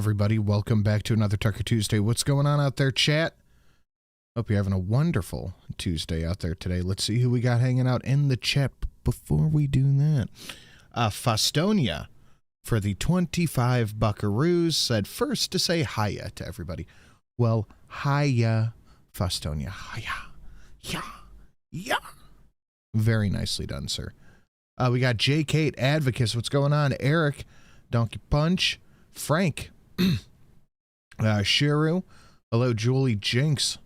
everybody. Welcome back to another Tucker Tuesday. What's going on out there, chat? Hope you're having a wonderful Tuesday out there today. Let's see who we got hanging out in the chat before we do that. Fostonia, for the 25 buckaroos, said first to say hiya to everybody. Well, hiya, Fostonia. Hiya. Yeah. Yeah. Very nicely done, sir. We got J. Kate Advocates. What's going on? Eric, Donkey Punch, Frank, Shiru, hello, Julie Jinx,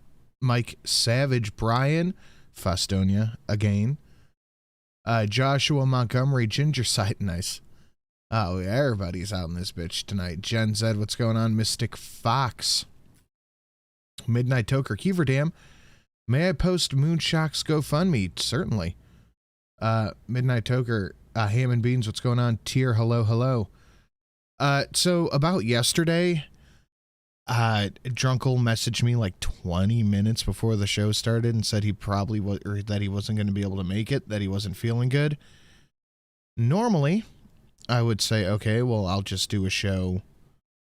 Mike Savage, Brian, Fostonia, again, Joshua Montgomery, Ginger Sight, nice. Oh, everybody's out in this bitch tonight. Gen Z, what's going on? Mystic Fox, Midnight Toker, Kiever Dam, may I post Moonshock's GoFundMe? Certainly. Midnight Toker, Ham and Beans, what's going on? Tier, hello, hello. So about yesterday, Drunkle messaged me like 20 minutes before the show started and said he probably was, or that he wasn't going to be able to make it, that he wasn't feeling good. Normally, I would say, okay, well, I'll just do a show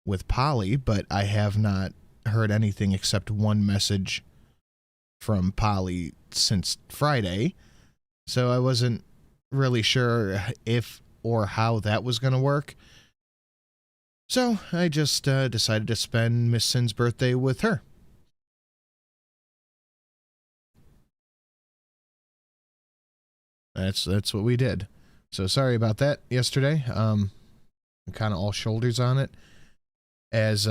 with Polly, but I have not heard anything except one message from Polly since Friday, so I wasn't really sure if or how that was going to work. So I just decided to spend Miss Sin's birthday with her. That's what we did. So sorry about that yesterday. I'm kind of all shoulders on it. As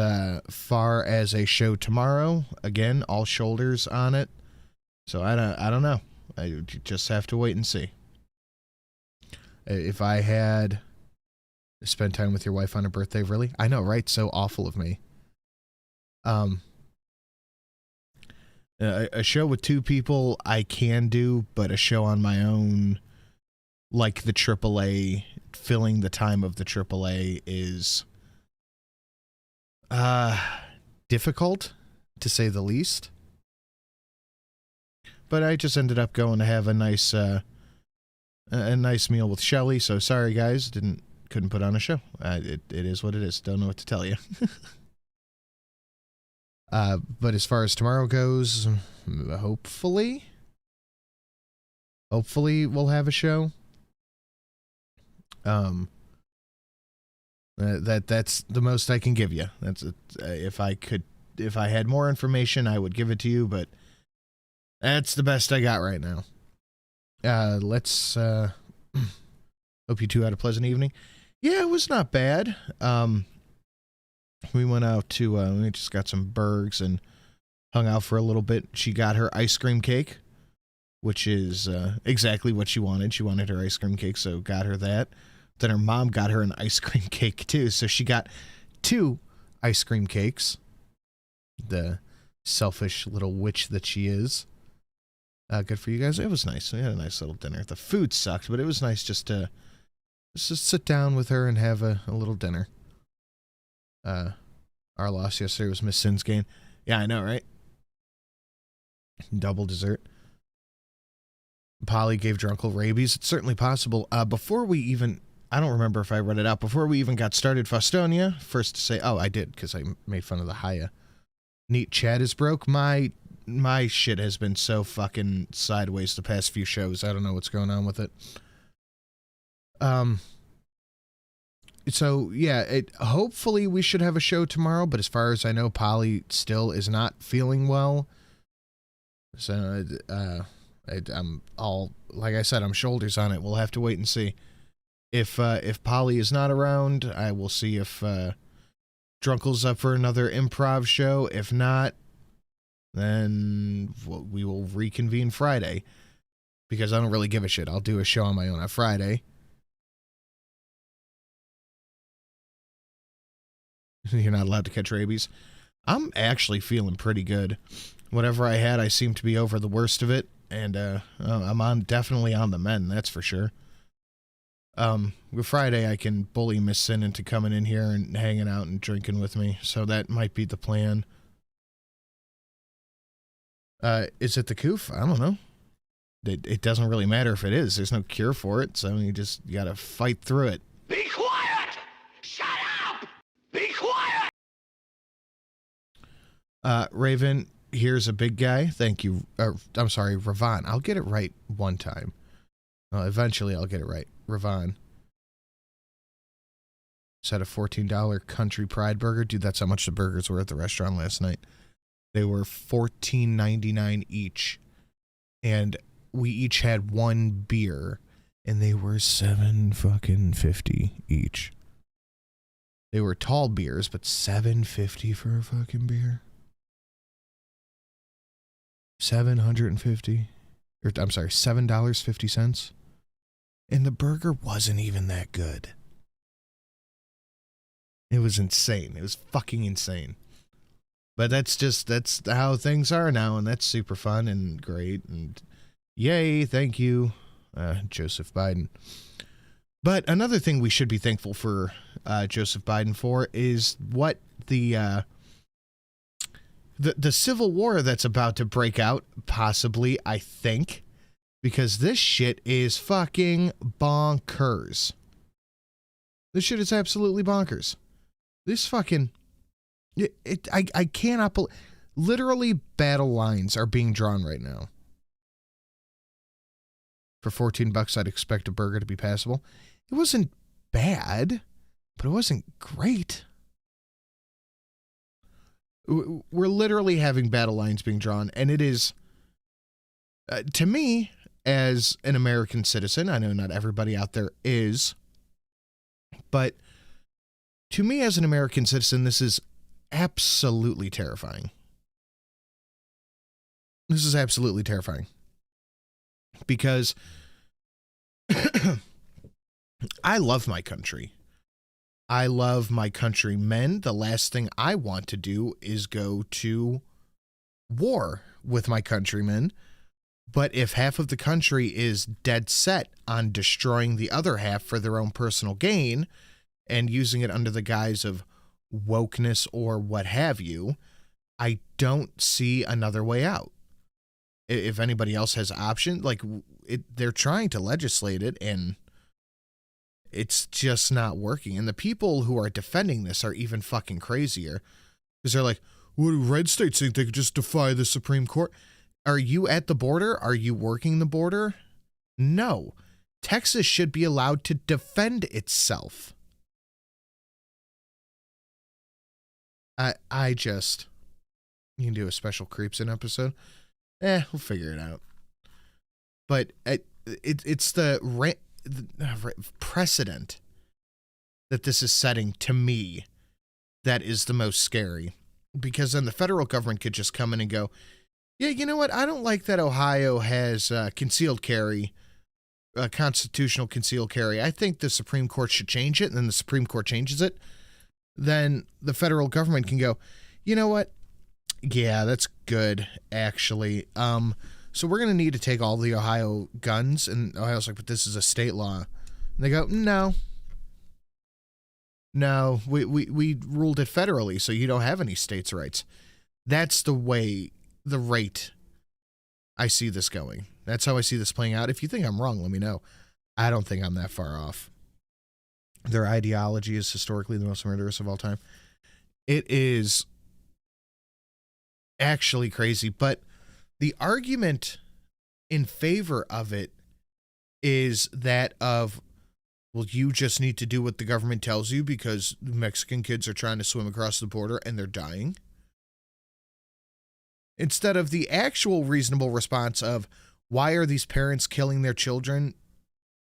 far as a show tomorrow, again, all shoulders on it. So I don't know. I just have to wait and see. If I had spend time with your wife on her birthday, really? I know, right? So awful of me. A show with two people I can do, but a show on my own, like the AAA, filling the time of the AAA is difficult, to say the least. But I just ended up going to have a nice meal with Shelly, so sorry guys, couldn't put on a show. It is what it is. Don't know what to tell you. But as far as tomorrow goes, hopefully we'll have a show. That's the most I can give you. That's if I had more information, I would give it to you, but that's the best I got right now. Let's hope you two had a pleasant evening. Yeah, it was not bad. We went out to, we just got some burgers and hung out for a little bit. She got her ice cream cake, which is exactly what she wanted. She wanted her ice cream cake, so got her that. Then her mom got her an ice cream cake, too. So she got 2 ice cream cakes. The selfish little witch that she is. Good for you guys. It was nice. We had a nice little dinner. The food sucked, but it was nice just to sit down with her and have a little dinner. Our loss yesterday was Miss Sin's gain. Yeah, I know, right? Double dessert. Polly gave Drunkle rabies. It's certainly possible. Before we even, I don't remember if I read it out, before we even got started, Fostonia, first to say, oh, I did, because I made fun of the Haya. Neat chat is broke. My shit has been so fucking sideways the past few shows. I don't know what's going on with it. So yeah, hopefully we should have a show tomorrow, but as far as I know, Polly still is not feeling well. So I'm all, like I said, I'm shoulders on it. We'll have to wait and see. If Polly is not around, I will see if Drunkle's up for another improv show. If not, then we will reconvene Friday, because I don't really give a shit. I'll do a show on my own on Friday. You're not allowed to catch rabies. I'm actually feeling pretty good. Whatever I had, I seem to be over the worst of it, and I'm definitely on the mend, that's for sure. With Friday, I can bully Miss Sin into coming in here and hanging out and drinking with me, so that might be the plan. Is it the coof? I don't know. It doesn't really matter if it is. There's no cure for it, so you gotta fight through it. Raven, here's a big guy. Thank you. I'm sorry, Ravon. I'll get it right one time. Eventually, I'll get it right. Ravon. Said a $14 Country Pride burger. Dude, that's how much the burgers were at the restaurant last night. They were $14.99 each. And we each had one beer. And they were $7.50 each. They were tall beers, but $7.50 for a fucking beer. $7.50. Or I'm sorry, $7.50. And the burger wasn't even that good. It was insane. It was fucking insane. But that's how things are now, and that's super fun and great, and yay, thank you, Joseph Biden. But another thing we should be thankful for Joseph Biden for is what the civil war that's about to break out, possibly, I think, because this shit is fucking bonkers. This shit is absolutely bonkers. This fucking... I cannot believe... Literally, battle lines are being drawn right now. For $14, I'd expect a burger to be passable. It wasn't bad, but it wasn't great. We're literally having battle lines being drawn, and it is... to me, as an American citizen, I know not everybody out there is, but to me as an American citizen, this is absolutely terrifying. This is absolutely terrifying. Because I love my country. I love my countrymen. The last thing I want to do is go to war with my countrymen. But if half of the country is dead set on destroying the other half for their own personal gain and using it under the guise of wokeness or what have you, I don't see another way out. If anybody else has option, they're trying to legislate it, and it's just not working. And the people who are defending this are even fucking crazier, because they're like, what do red states think they could just defy the Supreme Court? Are you at the border? Are you working the border? No. Texas should be allowed to defend itself. I just... You can do a special Creeps In episode. We'll figure it out. But it's the precedent that this is setting, to me, that is the most scary. Because then the federal government could just come in and go, yeah, you know what? I don't like that Ohio has concealed carry, constitutional concealed carry. I think the Supreme Court should change it, and then the Supreme Court changes it. Then the federal government can go, you know what? Yeah, that's good, actually. So we're going to need to take all the Ohio guns. And Ohio's like, but this is a state law. And they go, no. No, we ruled it federally, so you don't have any states' rights. That's the way, the rate I see this going. That's how I see this playing out. If you think I'm wrong, let me know. I don't think I'm that far off. Their ideology is historically the most murderous of all time. It is actually crazy, but the argument in favor of it is that of, well, you just need to do what the government tells you because Mexican kids are trying to swim across the border and they're dying. Instead of the actual reasonable response of, why are these parents killing their children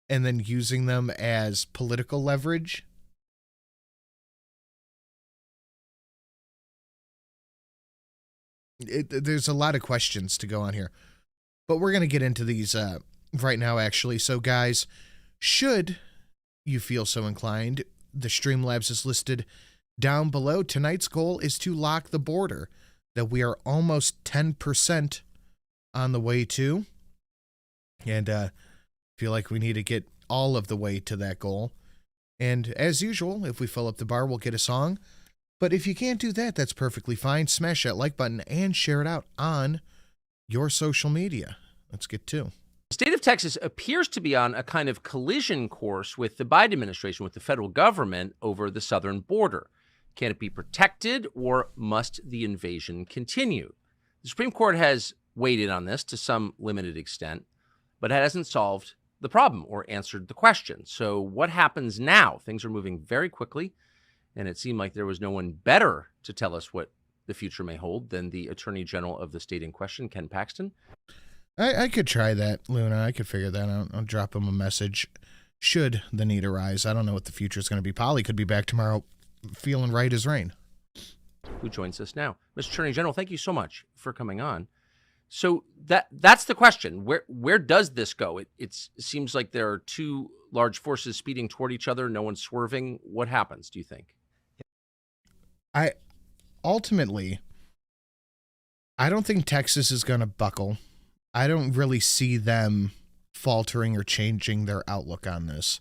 and then using them as political leverage? There's a lot of questions to go on here, but we're going to get into these right now, actually. So, guys, should you feel so inclined, the Streamlabs is listed down below. Tonight's goal is to lock the border that we are almost 10% on the way to, and feel like we need to get all of the way to that goal. And as usual, if we fill up the bar, we'll get a song. But if you can't do that, that's perfectly fine. Smash that like button and share it out on your social media. Let's get to. The state of Texas appears to be on a kind of collision course with the Biden administration, with the federal government over the southern border. Can it be protected, or must the invasion continue? The Supreme Court has weighed in on this to some limited extent, but it hasn't solved the problem or answered the question. So what happens now? Things are moving very quickly, and it seemed like there was no one better to tell us what the future may hold than the Attorney General of the state in question, Ken Paxton. I could try that, Luna. I could figure that out. I'll drop him a message should the need arise. I don't know what the future is going to be. Polly could be back tomorrow feeling right as rain. Who joins us now? Mr. Attorney General, thank you so much for coming on. So that's the question. Where does this go? It seems like there are two large forces speeding toward each other. No one's swerving. What happens, do you think? Ultimately, I don't think Texas is going to buckle. I don't really see them faltering or changing their outlook on this.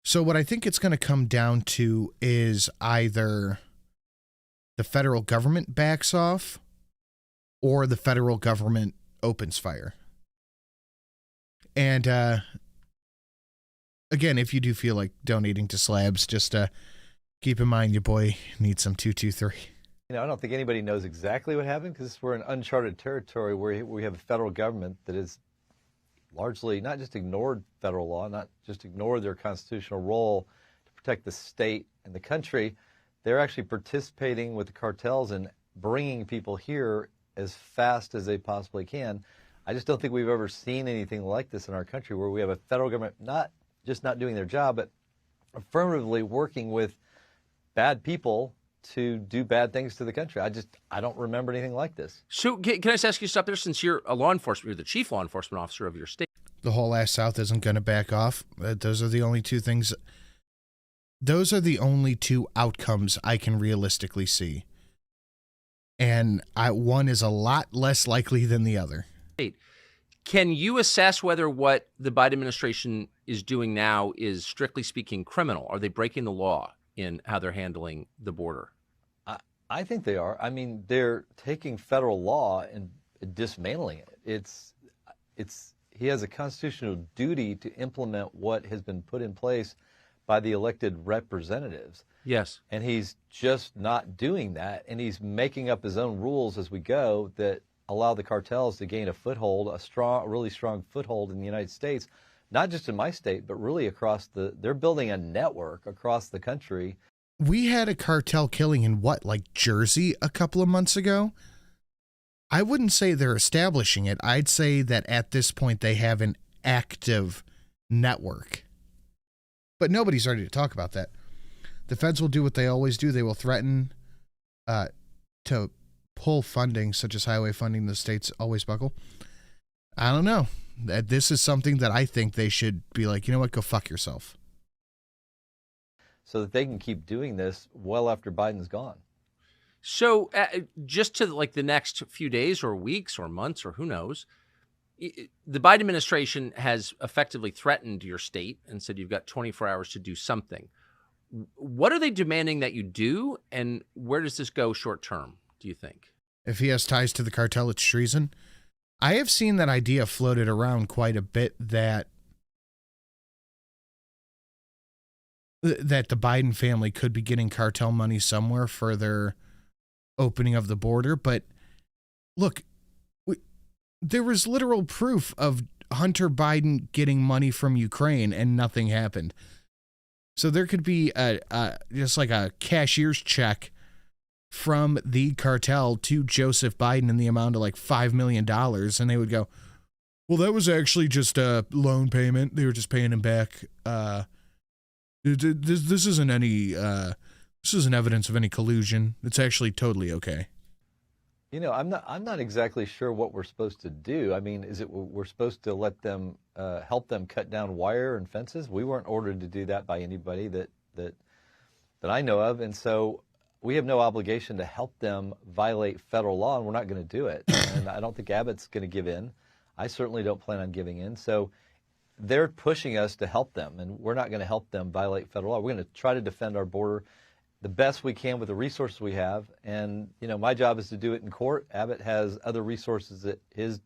So what I think it's going to come down to is either the federal government backs off or the federal government opens fire. And again, if you do feel like donating to Slabs, just keep in mind your boy needs some 223. You know, I don't think anybody knows exactly what happened because we're in uncharted territory where we have a federal government that is largely not just ignored federal law, not just ignored their constitutional role to protect the state and the country. They're actually participating with the cartels and bringing people here as fast as they possibly can. I just don't think we've ever seen anything like this in our country where we have a federal government not just not doing their job, but affirmatively working with bad people to do bad things to the country. I don't remember anything like this. So can I just ask you to stop there, since you're a law enforcement, you're the chief law enforcement officer of your state. The whole ass South isn't going to back off. Those are the only two things. Those are the only two outcomes I can realistically see. And one is a lot less likely than the other. Can you assess whether what the Biden administration is doing now is, strictly speaking, criminal? Are they breaking the law in how they're handling the border? I think they are. I mean, they're taking federal law and dismantling it. He has a constitutional duty to implement what has been put in place by the elected representatives. Yes. And he's just not doing that. And he's making up his own rules as we go that allow the cartels to gain a foothold, a really strong foothold in the United States, not just in my state, but really across they're building a network across the country. We had a cartel killing in Jersey a couple of months ago. I wouldn't say they're establishing it. I'd say that at this point they have an active network. But nobody's ready to talk about that. The feds will do what they always do. They will threaten to pull funding, such as highway funding. The states always buckle. I don't know. This is something that I think they should be like, you know what, go fuck yourself. So that they can keep doing this well after Biden's gone. So just to the next few days or weeks or months or who knows, the Biden administration has effectively threatened your state and said you've got 24 hours to do something. What are they demanding that you do, and where does this go short term, do you think? If he has ties to the cartel, it's treason. I have seen that idea floated around quite a bit that the Biden family could be getting cartel money somewhere for their opening of the border. But look, there was literal proof of Hunter Biden getting money from Ukraine and nothing happened. So there could be just like a cashier's check from the cartel to Joseph Biden in the amount of $5 million. And they would go, well, that was actually just a loan payment. They were just paying him back. This isn't evidence of any collusion. It's actually totally okay. You know, I'm not exactly sure what we're supposed to do. I mean, is it we're supposed to let them help them cut down wire and fences? We weren't ordered to do that by anybody that I know of, and so we have no obligation to help them violate federal law, and we're not going to do it. And I don't think Abbott's going to give in. I certainly don't plan on giving in. So they're pushing us to help them, and we're not going to help them violate federal law. We're going to try to defend our border the best we can with the resources we have. And, you know, my job is to do it in court. Abbott has other resources at his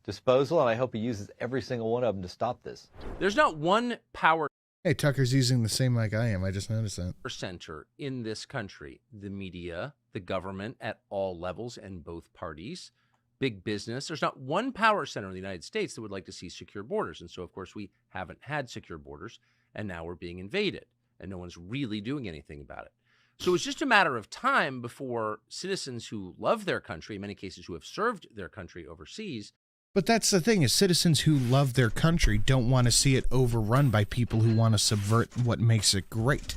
disposal, and I hope he uses every single one of them to stop this. There's not one power Hey, Tucker's using the same mic I am. I just noticed that. Center in this country, the media, the government at all levels and both parties, big business. There's not one power center in the United States that would like to see secure borders. And so, of course, we haven't had secure borders, and now we're being invaded, and no one's really doing anything about it. So it's just a matter of time before citizens who love their country, in many cases who have served their country overseas. But that's the thing, is citizens who love their country don't want to see it overrun by people who want to subvert what makes it great.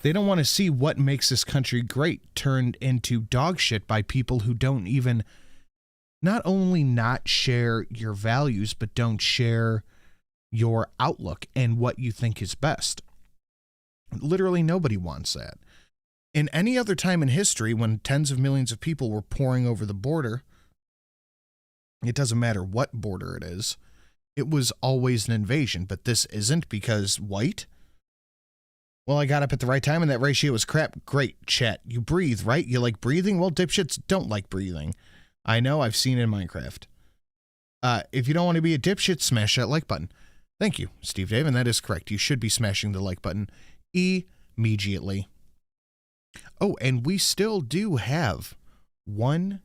They don't want to see what makes this country great turned into dog shit by people who don't even not only not share your values, but don't share your outlook and what you think is best. Literally nobody wants that. In any other time in history, when tens of millions of people were pouring over the border, it doesn't matter what border it is, it was always an invasion. But this isn't, because white? Well, I got up at the right time and that ratio was crap. Great, chat. You breathe, right? You like breathing? Well, dipshits don't like breathing. I know, I've seen it in Minecraft. If you don't want to be a dipshit, smash that like button. Thank you, Steve Dave, and that is correct. You should be smashing the like button immediately. Oh, and we still do have one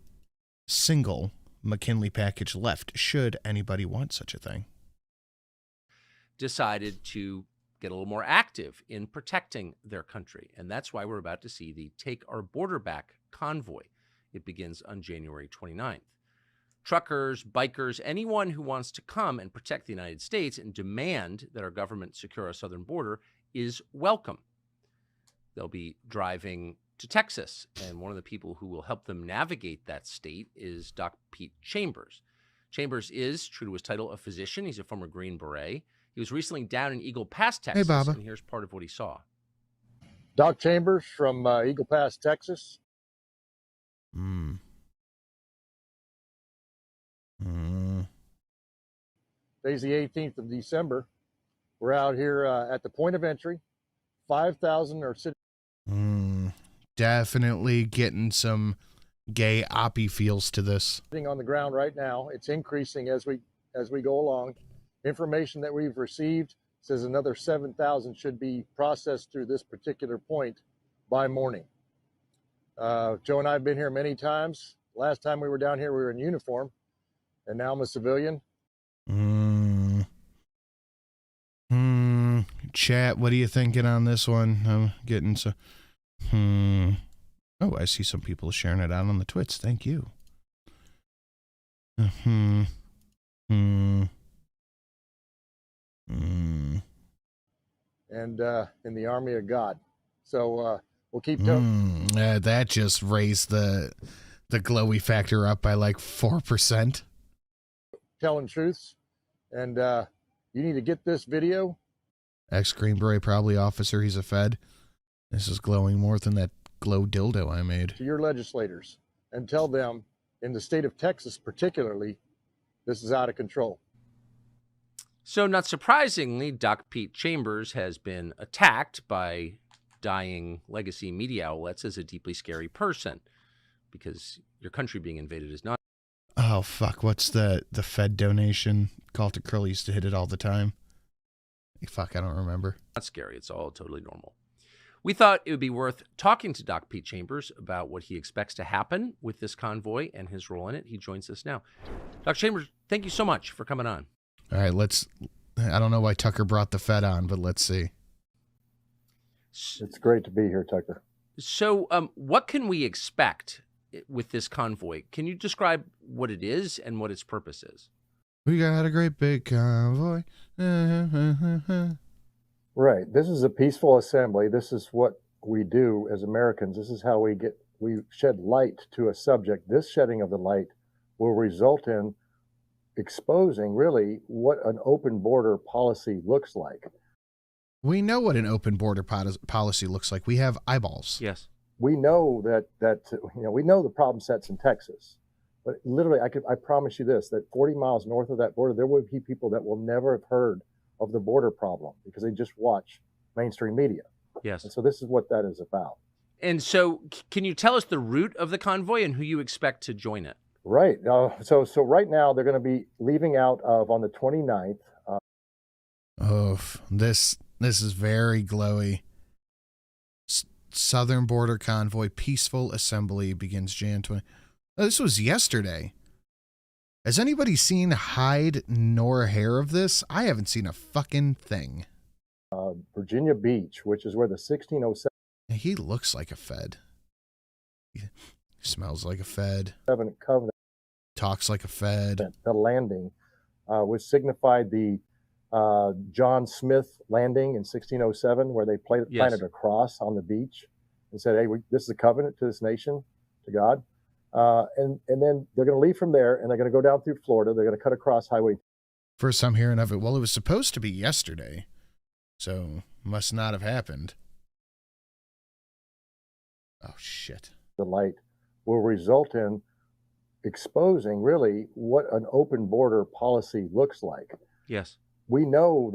single McKinley package left, should anybody want such a thing. Decided to get a little more active in protecting their country. And that's why we're about to see the Take Our Border Back convoy. It begins on January 29th. Truckers, bikers, anyone who wants to come and protect the United States and demand that our government secure our southern border is welcome. They'll be driving to Texas, and one of the people who will help them navigate that state is Doc Pete Chambers. Chambers is, true to his title, a physician. He's a former Green Beret. He was recently down in Eagle Pass, Texas, and here's part of what he saw. Doc Chambers from Eagle Pass, Texas. Today's the 18th of December. We're out here at the point of entry. 5,000 are sitting. Definitely getting some gay oppie feels to this. Sitting on the ground right now. It's increasing as we go along. Information that we've received says another 7,000 should be processed through this particular point by morning. Joe and I have been here many times. Last time we were down here, we were in uniform, and now I'm a civilian. Chat, what are you thinking on this one? I'm getting so. Oh, I see some people sharing it out on the Twits. Thank you. And in the army of God. So we'll keep going. That just raised the glowy factor up by like 4%. Telling truths. And you need to get this video. Ex-Green Beret, probably officer. He's a Fed. This is glowing more than that glow dildo I made. To your legislators and tell them, in the state of Texas particularly, this is out of control. So not surprisingly, Doc Pete Chambers has been attacked by dying legacy media outlets as a deeply scary person, because your country being invaded is not. Oh, fuck. What's the Fed donation? Call to Curly used to hit it all the time. Fuck, I don't remember. Not scary. It's all totally normal. We thought it would be worth talking to Doc Pete Chambers about what he expects to happen with this convoy and his role in it. He joins us now. Dr. Chambers, thank you so much for coming on. All right, I don't know why Tucker brought the Fed on, but let's see. It's great to be here, Tucker. So what can we expect with this convoy? Can you describe what it is and what its purpose is? We got a great big convoy. Right. This is a peaceful assembly. This is what we do as Americans. This is how we shed light to a subject. This shedding of the light will result in exposing really what an open border policy looks like. We know what an open border policy looks like. We have eyeballs. Yes. We know that we know the problem sets in Texas, but literally I promise you this, that 40 miles north of that border, there will be people that will never have heard of the border problem because they just watch mainstream media. Yes. And so this is what that is about. And so can you tell us the route of the convoy and who you expect to join it? Right. So right now they're going to be leaving out of on the 29th. This is very glowy. Southern Border Convoy Peaceful Assembly begins Jan 20. Oh, this was yesterday. Has anybody seen hide nor hair of this? I haven't seen a fucking thing. Virginia Beach, which is where the 1607 He looks like a Fed. He smells like a Fed. Covenant, Talks like a Fed. the landing, which signified the John Smith landing in 1607, where they planted a cross on the beach and said, "Hey, this is a covenant to this nation, to God." And then they're going to leave from there, and they're going to go down through Florida. They're going to cut across Highway. First time hearing of it. Well, it was supposed to be yesterday, so must not have happened. Oh, shit. The light will result in exposing really what an open border policy looks like. Yes. We know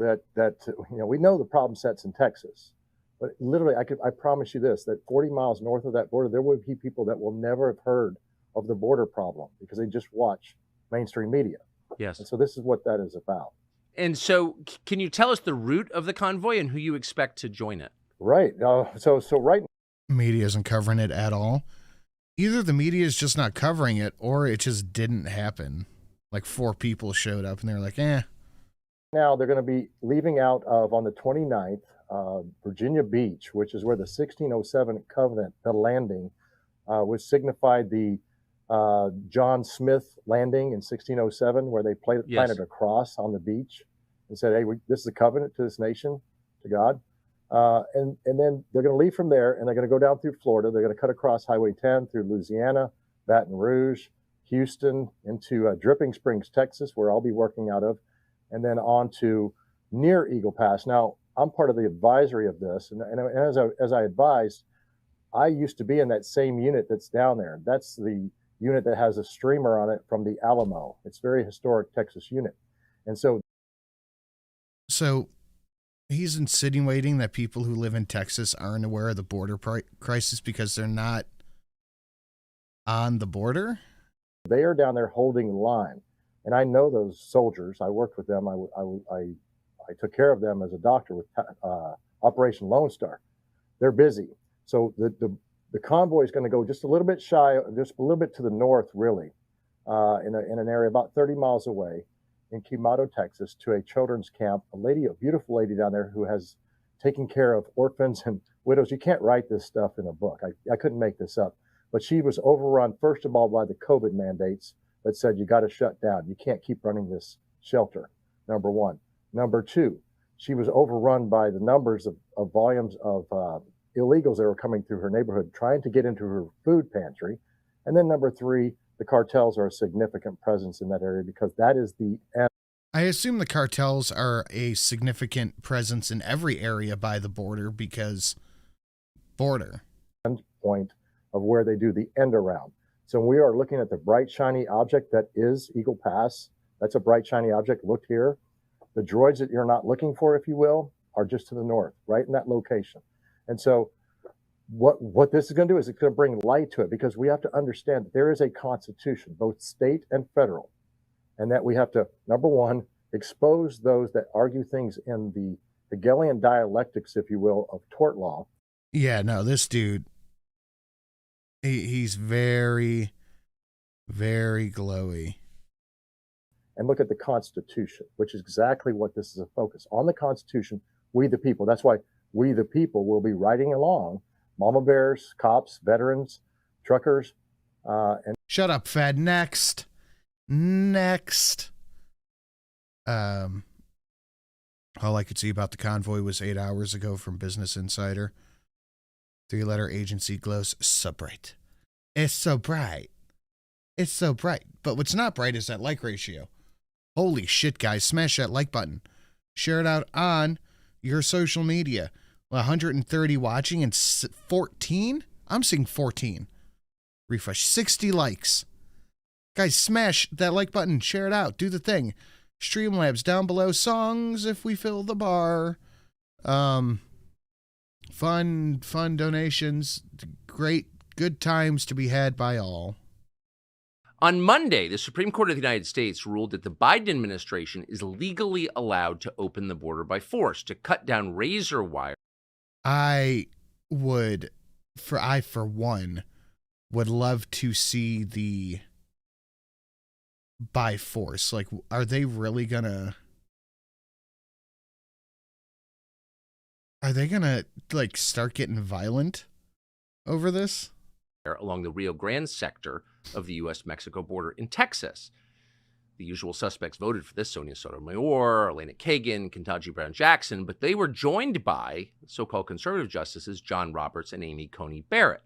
we know the problem sets in Texas, but literally, I promise you this: that 40 miles north of that border, there will be people that will never have heard of the border problem because they just watch mainstream media. Yes. And so this is what that is about. And so, can you tell us the route of the convoy and who you expect to join it? Right. So right. Media isn't covering it at all. Either the media is just not covering it, or it just didn't happen. Like 4 people showed up and they're like, eh. Now they're going to be leaving out of on the 29th, Virginia Beach, which is where the 1607 covenant, the landing, which signified the John Smith landing in 1607, where they planted a cross on the beach and said, "Hey, this is a covenant to this nation, to God." And then they're going to leave from there, and they're going to go down through Florida. They're going to cut across Highway 10 through Louisiana, Baton Rouge, Houston, into Dripping Springs, Texas, where I'll be working out of, and then on to near Eagle Pass. Now, I'm part of the advisory of this, and as I advised, I used to be in that same unit that's down there. That's the unit that has a streamer on it from the Alamo. It's a very historic Texas unit. And so he's insinuating that people who live in Texas aren't aware of the border crisis because they're not on the border? They are down there holding the line. And I know those soldiers. I worked with them. I took care of them as a doctor with Operation Lone Star. They're busy. So the convoy is going to go just a little bit just a little bit to the north, really, in an area about 30 miles away in Quemado, Texas, to a children's camp. A beautiful lady down there who has taken care of orphans and widows. You can't write this stuff in a book. I couldn't make this up. But she was overrun, first of all, by the COVID mandates that said you got to shut down. You can't keep running this shelter, number one. Number two, she was overrun by the numbers of volumes of illegals that were coming through her neighborhood, trying to get into her food pantry. And then number three, the cartels are a significant presence in that area because that is the end. I assume the cartels are a significant presence in every area by the border because border. Point of where they do the end around. So we are looking at the bright, shiny object that is Eagle Pass. That's a bright, shiny object. Look here. The droids that you're not looking for, if you will, are just to the north, right in that location. And so what this is going to do is it's going to bring light to it because we have to understand that there is a constitution, both state and federal, and that we have to, number one, expose those that argue things in the Hegelian dialectics, if you will, of tort law. Yeah, no, this dude, he's very, very glowy. And look at the Constitution, which is exactly what this is a focus on. The Constitution, we the people. That's why we the people will be riding along, mama bears, cops, veterans, truckers, and shut up, Fed. Next. All I could see about the convoy was 8 hours ago from Business Insider. 3-letter agency glows so bright. It's so bright. It's so bright. But what's not bright is that like ratio. Holy shit, guys. Smash that like button. Share it out on your social media. 130 watching and 14? I'm seeing 14. Refresh. 60 likes. Guys, smash that like button. Share it out. Do the thing. Streamlabs down below. Songs if we fill the bar. Fun donations. Great, good times to be had by all. On Monday, the Supreme Court of the United States ruled that the Biden administration is legally allowed to open the border by force to cut down razor wire. I for one, would love to see the by force. Like, are they really gonna like start getting violent over this? Along the Rio Grande sector of the U.S.-Mexico border in Texas. The usual suspects voted for this: Sonia Sotomayor, Elena Kagan, Ketanji Brown Jackson, but they were joined by so-called conservative justices John Roberts and Amy Coney Barrett.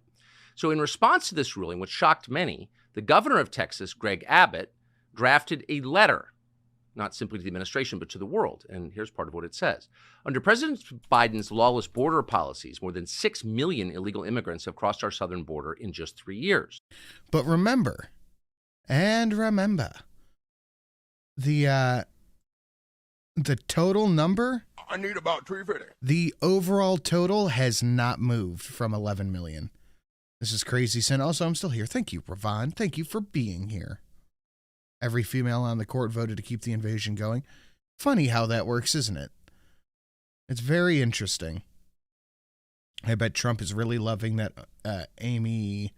So in response to this ruling, which shocked many, the governor of Texas, Greg Abbott, drafted a letter, not simply to the administration, but to the world. And here's part of what it says. Under President Biden's lawless border policies, more than 6 million illegal immigrants have crossed our southern border in just 3 years. But remember, the total number, I need about Treefiddy. the overall total has not moved from 11 million. This is crazy, Sin. Also, I'm still here. Thank you, Ravon. Thank you for being here. Every female on the court voted to keep the invasion going. Funny how that works, isn't it? It's very interesting. I bet Trump is really loving that Amy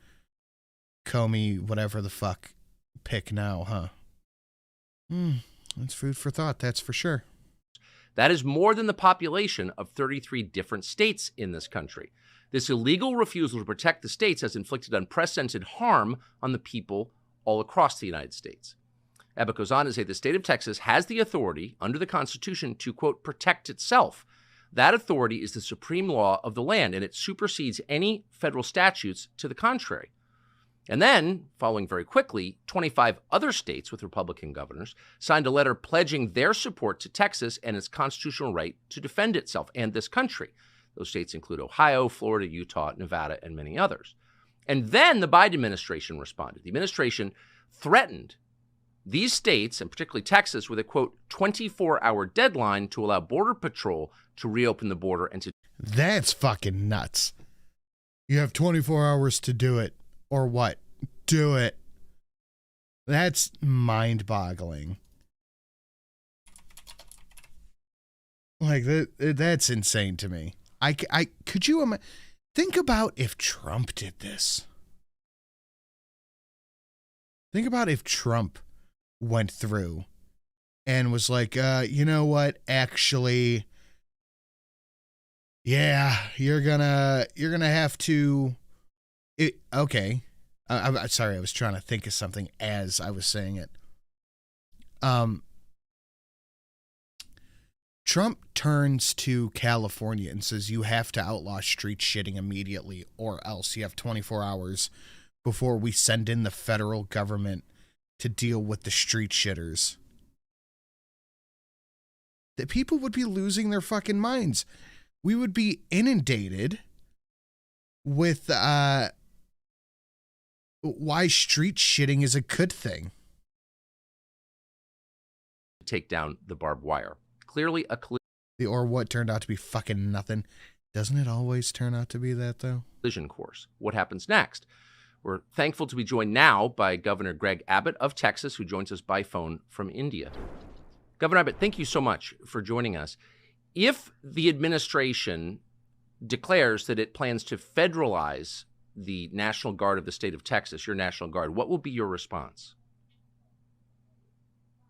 Comey, whatever the fuck, pick now, huh? That's food for thought, that's for sure. That is more than the population of 33 different states in this country. This illegal refusal to protect the states has inflicted unprecedented harm on the people all across the United States. Abbott goes on to say the state of Texas has the authority under the Constitution to, quote, protect itself. That authority is the supreme law of the land, and it supersedes any federal statutes to the contrary. And then, following very quickly, 25 other states with Republican governors signed a letter pledging their support to Texas and its constitutional right to defend itself and this country. Those states include Ohio, Florida, Utah, Nevada, and many others. And then the Biden administration responded. The administration threatened these states, and particularly Texas, with a, quote, 24-hour deadline to allow Border Patrol to reopen the border and to... That's fucking nuts. You have 24 hours to do it. Or what? Do it. That's mind-boggling. Like, that's insane to me. Could you think about if Trump did this? Think about if Trump went through and was like, you know what? Actually, yeah, you're gonna have to. Okay. I'm sorry. I was trying to think of something as I was saying it. Trump turns to California and says you have to outlaw street shitting immediately, or else you have 24 hours before we send in the federal government to deal with the street shitters. That people would be losing their fucking minds. We would be inundated with why street shitting is a good thing. take down the barbed wire. Clearly a Or what turned out to be fucking nothing. Doesn't it always turn out to be that, though? collision course. What happens next? We're thankful to be joined now by Governor Greg Abbott of Texas, who joins us by phone from India. Governor Abbott, thank you so much for joining us. If the administration declares that it plans to federalize the National Guard of the state of Texas, your National Guard, what will be your response?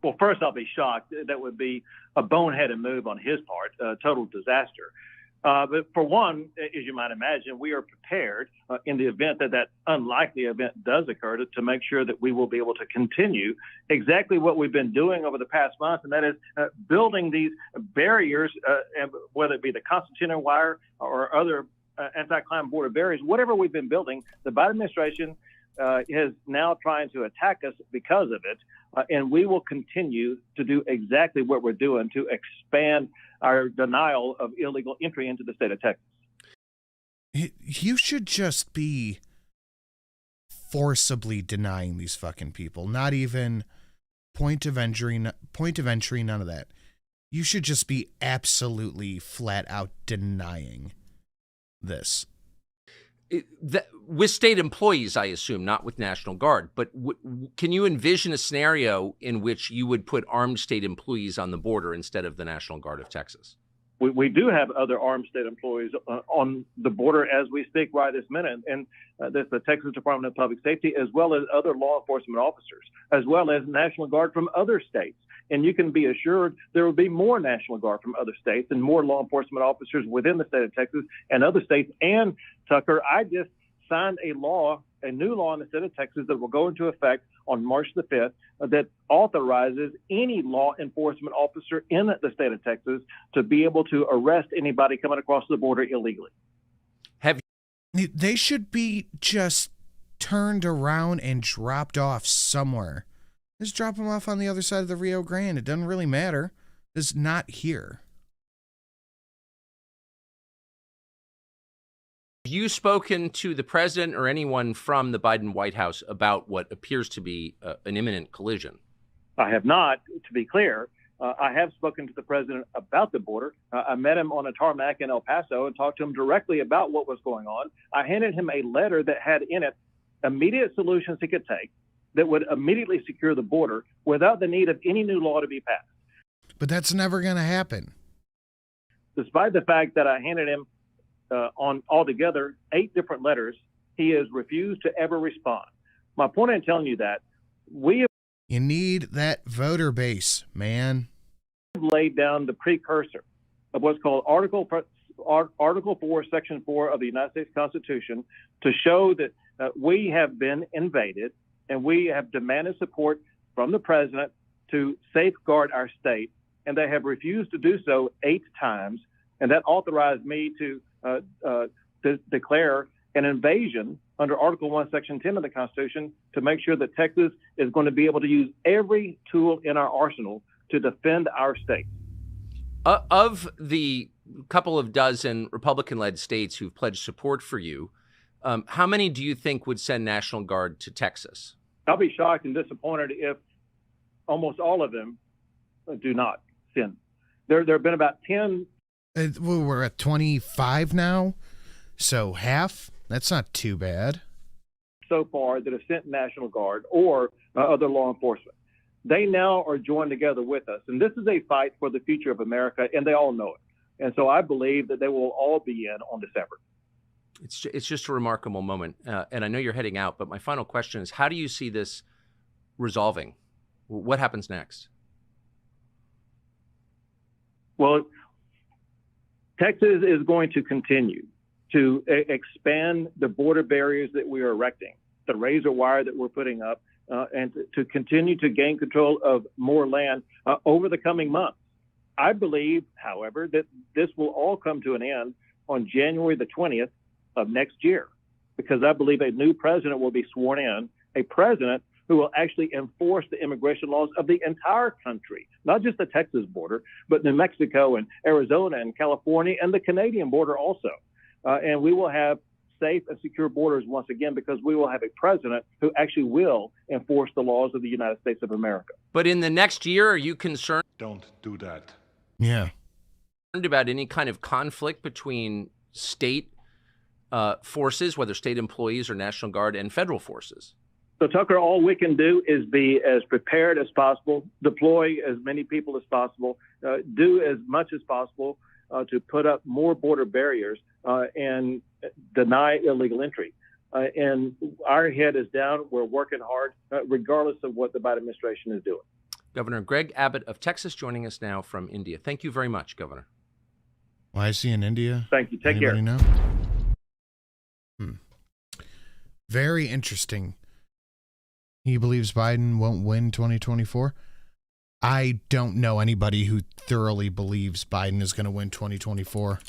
Well, first, I'll be shocked. That would be a boneheaded move on his part, a total disaster. But for one, as you might imagine, we are prepared in the event that that unlikely event does occur to make sure that we will be able to continue exactly what we've been doing over the past month, and that is building these barriers, whether it be the concertina wire or other anti-climb border barriers, whatever we've been building. The Biden administration is now trying to attack us because of it, and we will continue to do exactly what we're doing to expand our denial of illegal entry into the state of Texas. You should just be forcibly denying these fucking people. Not even point of entry, none of that. You should just be absolutely flat out denying this. with state employees, I assume, not with National Guard. But can you envision a scenario in which you would put armed state employees on the border instead of the National Guard of Texas? We do have other armed state employees on the border as we speak right this minute, and that's the Texas Department of Public Safety, as well as other law enforcement officers, as well as National Guard from other states. And you can be assured there will be more National Guard from other states and more law enforcement officers within the state of Texas and other states. And Tucker, I just signed a new law in the state of Texas that will go into effect on March the 5th that authorizes any law enforcement officer in the state of Texas to be able to arrest anybody coming across the border illegally. They should be just turned around and dropped off somewhere. Just drop them off on the other side of the Rio Grande. It doesn't really matter. It's not here. Have you spoken to the president or anyone from the Biden White House about what appears to be an imminent collision? I have not, to be clear. I have spoken to the president about the border. I met him on a tarmac in El Paso and talked to him directly about what was going on. I handed him a letter that had in it immediate solutions he could take that would immediately secure the border without the need of any new law to be passed. But that's never going to happen. Despite the fact that I handed him on altogether 8 different letters, he has refused to ever respond. My point in telling you that, You need that voter base, man. laid down the precursor of what's called Article 4, Section 4 of the United States Constitution to show that we have been invaded and we have demanded support from the president to safeguard our state, and they have refused to do so 8 times, and that authorized me to declare an invasion under Article 1, Section 10 of the Constitution to make sure that Texas is going to be able to use every tool in our arsenal to defend our state. Of the couple of dozen Republican-led states who've pledged support for you, how many do you think would send National Guard to Texas? I'll be shocked and disappointed if almost all of them do not send. There have been about 10. We're at 25 now, so half. That's not too bad. So far that have sent National Guard or other law enforcement. They now are joined together with us. And this is a fight for the future of America, and they all know it. And so I believe that they will all be in on December. It's just a remarkable moment. And I know you're heading out, but my final question is, how do you see this resolving? What happens next? Well, Texas is going to continue to expand the border barriers that we are erecting, the razor wire that we're putting up, and to continue to gain control of more land over the coming months. I believe, however, that this will all come to an end on January the 20th of next year, because I believe a new president will be sworn in, a president who will actually enforce the immigration laws of the entire country, not just the Texas border, but New Mexico and Arizona and California and the Canadian border also. And we will have safe and secure borders once again, because we will have a president who actually will enforce the laws of the United States of America. But in the next year, are you concerned? Don't do that. Yeah. About any kind of conflict between state forces, whether state employees or National Guard, and federal forces? So, Tucker, all we can do is be as prepared as possible, deploy as many people as possible, do as much as possible to put up more border barriers and deny illegal entry. And our head is down. We're working hard, regardless of what the Biden administration is doing. Governor Greg Abbott of Texas joining us now from India. Thank you very much, Governor. Why is he in India? Thank you. Take Anybody care. know? Very interesting. He believes Biden won't win 2024. I don't know anybody who thoroughly believes Biden is going to win 2024.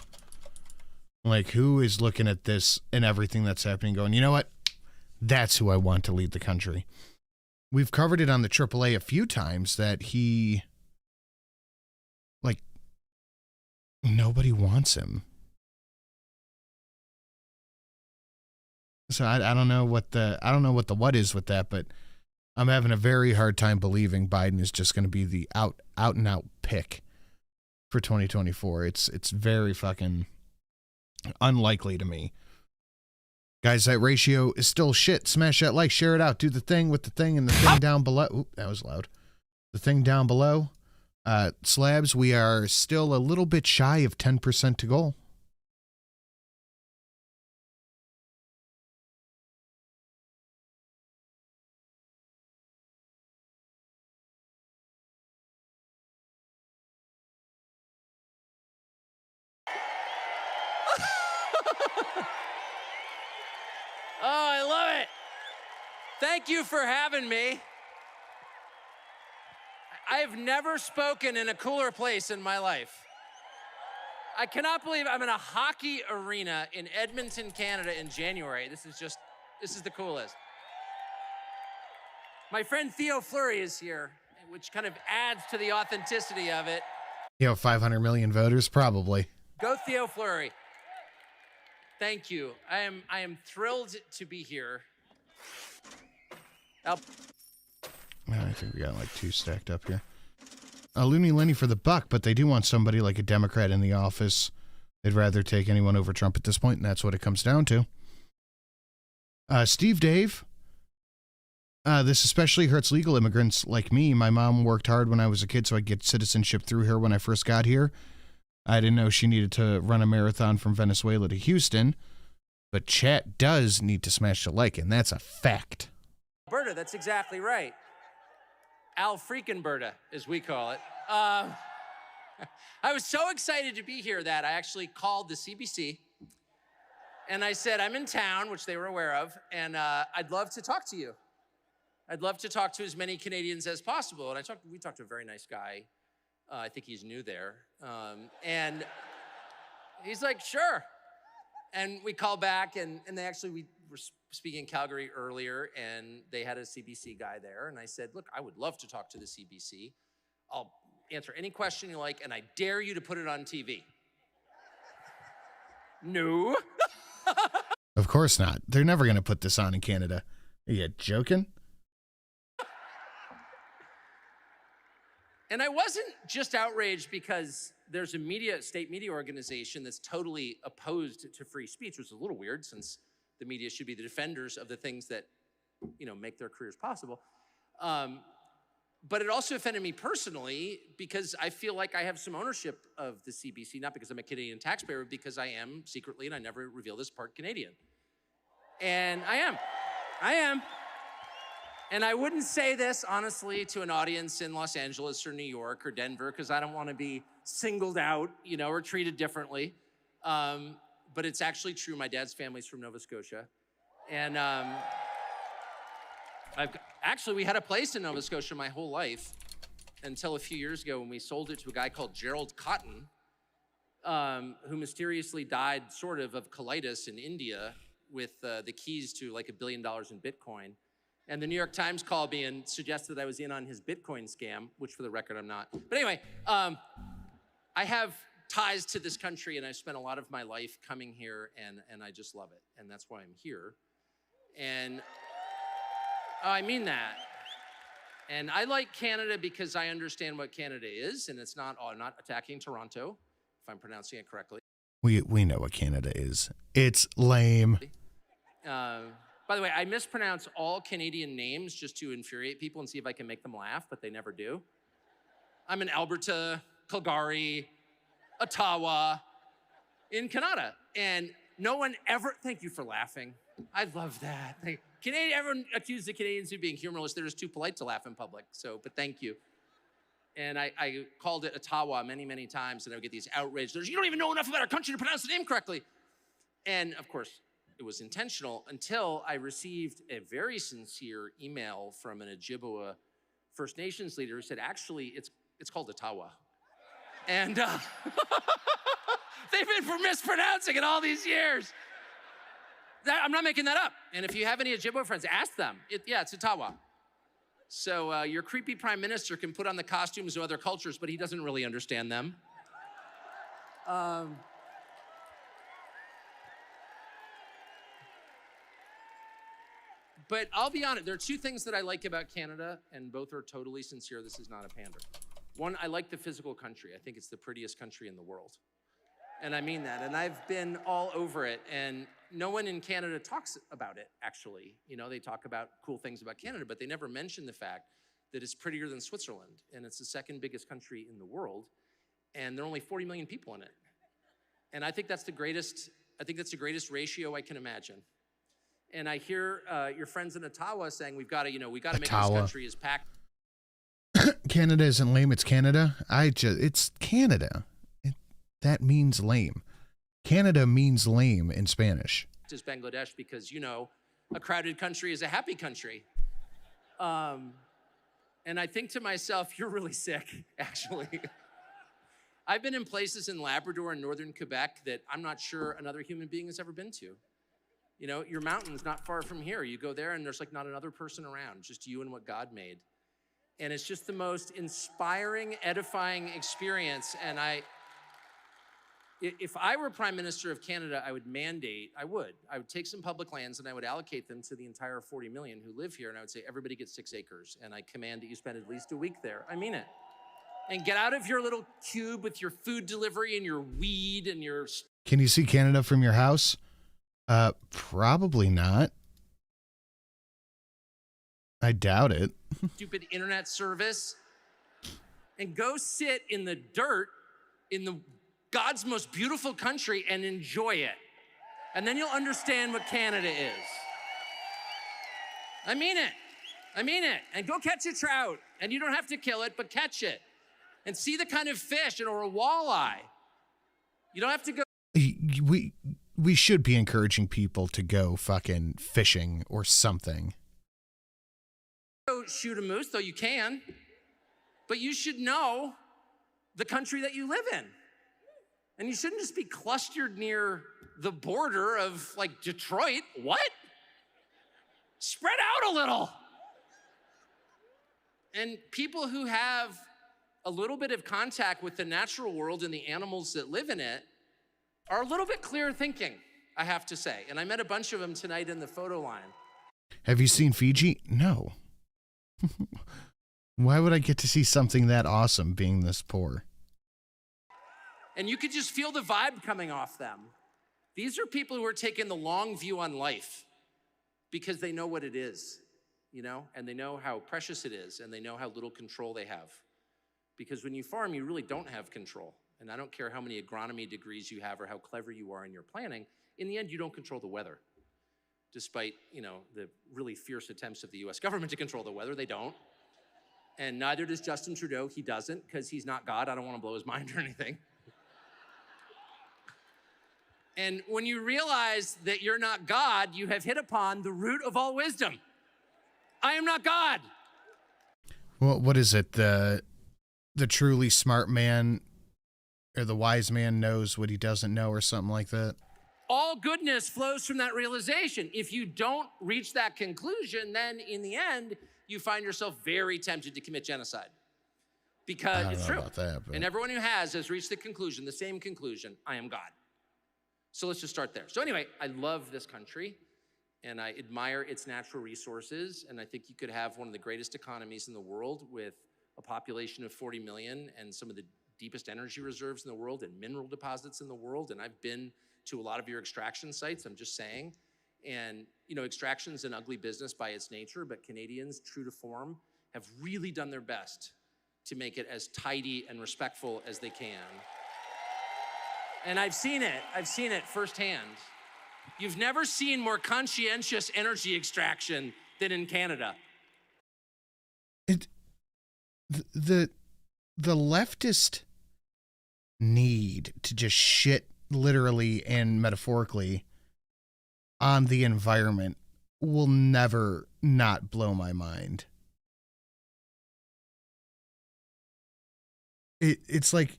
Like, who is looking at this and everything that's happening going, you know what? That's who I want to lead the country. We've covered it on the AAA a few times that he, like, nobody wants him. So I don't know what the what is with that, but I'm having a very hard time believing Biden is just going to be the out and out pick for 2024. It's very fucking unlikely to me. Guys, that ratio is still shit. Smash that like, share it out, do the thing with the thing and the thing down below. Oop, that was loud. The thing down below. Slabs, we are still a little bit shy of 10% to goal. Oh, I love it. Thank you for having me. I have never spoken in a cooler place in my life. I cannot believe I'm in a hockey arena in Edmonton, Canada in January. This is the coolest. My friend Theo Fleury is here, which kind of adds to the authenticity of it. 500 million voters, probably. Go Theo Fleury. Thank you. I am thrilled to be here. I think we got like 2 stacked up here. Looney Lenny for the buck, but they do want somebody like a Democrat in the office. They'd rather take anyone over Trump at this point, and that's what it comes down to. Steve Dave. This especially hurts legal immigrants like me. My mom worked hard when I was a kid so I'd get citizenship through her when I first got here. I didn't know she needed to run a marathon from Venezuela to Houston, but chat does need to smash the like, and that's a fact. Alberta, that's exactly right. Al Freakenberta, as we call it. I was so excited to be here that I actually called the CBC, and I said, I'm in town, which they were aware of, and I'd love to talk to you. I'd love to talk to as many Canadians as possible. And we talked to a very nice guy. I think he's new there. And he's like, sure. And we called back, and we were speaking in Calgary earlier, and they had a CBC guy there. And I said, look, I would love to talk to the CBC. I'll answer any question you like, and I dare you to put it on TV. No. Of course not. They're never going to put this on in Canada. Are you joking? And I wasn't just outraged because there's a state media organization that's totally opposed to free speech, which is a little weird since the media should be the defenders of the things that, make their careers possible. But it also offended me personally because I feel like I have some ownership of the CBC, not because I'm a Canadian taxpayer, but because I am secretly, and I never reveal this, part Canadian. And I am. And I wouldn't say this, honestly, to an audience in Los Angeles or New York or Denver, because I don't want to be singled out, or treated differently. But it's actually true. My dad's family's from Nova Scotia. And we had a place in Nova Scotia my whole life until a few years ago when we sold it to a guy called Gerald Cotton, who mysteriously died sort of colitis in India with the keys to like $1 billion in Bitcoin. And the New York Times called me and suggested that I was in on his Bitcoin scam, which for the record, I'm not. But anyway, I have ties to this country and I've spent a lot of my life coming here and I just love it. And that's why I'm here. And I mean that. And I like Canada because I understand what Canada is, and it's not, I'm not attacking Toronto, if I'm pronouncing it correctly. We know what Canada is. It's lame. By the way, I mispronounce all Canadian names just to infuriate people and see if I can make them laugh, but they never do. I'm in Alberta, Calgary, Ottawa, in Canada. And no one ever, thank you for laughing. I love that. Everyone accused the Canadians of being humorless. They're just too polite to laugh in public. But thank you. And I called it Ottawa many, many times, and I would get these outraged. You don't even know enough about our country to pronounce the name correctly. And of course, it was intentional until I received a very sincere email from an Ojibwa First Nations leader who said, actually, it's called Ottawa. And they've been mispronouncing it all these years. I'm not making that up. And if you have any Ojibwa friends, ask them. It's Ottawa. So your creepy prime minister can put on the costumes of other cultures, but he doesn't really understand them. But I'll be honest, there are two things that I like about Canada, and both are totally sincere. This is not a pander. One, I like the physical country. I think it's the prettiest country in the world. And I mean that. And I've been all over it. And no one in Canada talks about it, actually. You know, they talk about cool things about Canada, but they never mention the fact that it's prettier than Switzerland. And it's the second biggest country in the world. And there are only 40 million people in it. And I think that's the greatest ratio I can imagine. And I hear your friends in Ottawa saying we got to make this country as packed. Canada isn't lame, it's Canada. It's Canada. That means lame. Canada means lame in Spanish. As Bangladesh, because, you know, a crowded country is a happy country. And I think to myself, you're really sick, actually. I've been in places in Labrador and northern Quebec that I'm not sure another human being has ever been to. You know, your mountain's not far from here. You go there and there's like not another person around, just you and what God made. And it's just the most inspiring, edifying experience. And if I were Prime Minister of Canada, I would take some public lands and I would allocate them to the entire 40 million who live here. And I would say, everybody gets 6 acres. And I command that you spend at least a week there. I mean it. And get out of your little cube with your food delivery and your weed and your... Can you see Canada from your house? Probably not. I doubt it. Stupid internet service. And go sit in the dirt in the God's most beautiful country and enjoy it. And then you'll understand what Canada is. I mean it. I mean it. And go catch a trout. And you don't have to kill it, but catch it. And see the kind of fish or a walleye. You don't have to go. We should be encouraging people to go fucking fishing or something. Go shoot a moose, though you can. But you should know the country that you live in. And you shouldn't just be clustered near the border of like Detroit. What? Spread out a little. And people who have a little bit of contact with the natural world and the animals that live in it are a little bit clearer thinking, I have to say. And I met a bunch of them tonight in the photo line. Have you seen Fiji? No. Why would I get to see something that awesome being this poor? And you could just feel the vibe coming off them. These are people who are taking the long view on life because they know what it is, you know, and they know how precious it is, and they know how little control they have. Because when you farm, you really don't have control. And I don't care how many agronomy degrees you have or how clever you are in your planning. In the end, you don't control the weather. Despite, you know, the really fierce attempts of the US government to control the weather, they don't. And neither does Justin Trudeau. He doesn't, because he's not God. I don't want to blow his mind or anything. And when you realize that you're not God, you have hit upon the root of all wisdom. I am not God. Well, what is it? The truly smart man or the wise man knows what he doesn't know or something like that. All goodness flows from that realization. If you don't reach that conclusion, then in the end, you find yourself very tempted to commit genocide. Because it's true. About that, but... And everyone who has reached the conclusion, the same conclusion, I am God. So let's just start there. So anyway, I love this country and I admire its natural resources. And I think you could have one of the greatest economies in the world with a population of 40 million and some of the deepest energy reserves in the world and mineral deposits in the world. And I've been to a lot of your extraction sites, I'm just saying. And, you know, extraction's an ugly business by its nature, but Canadians, true to form, have really done their best to make it as tidy and respectful as they can. And I've seen it firsthand. You've never seen more conscientious energy extraction than in Canada. The leftist need to just shit literally and metaphorically on the environment will never not blow my mind. It's like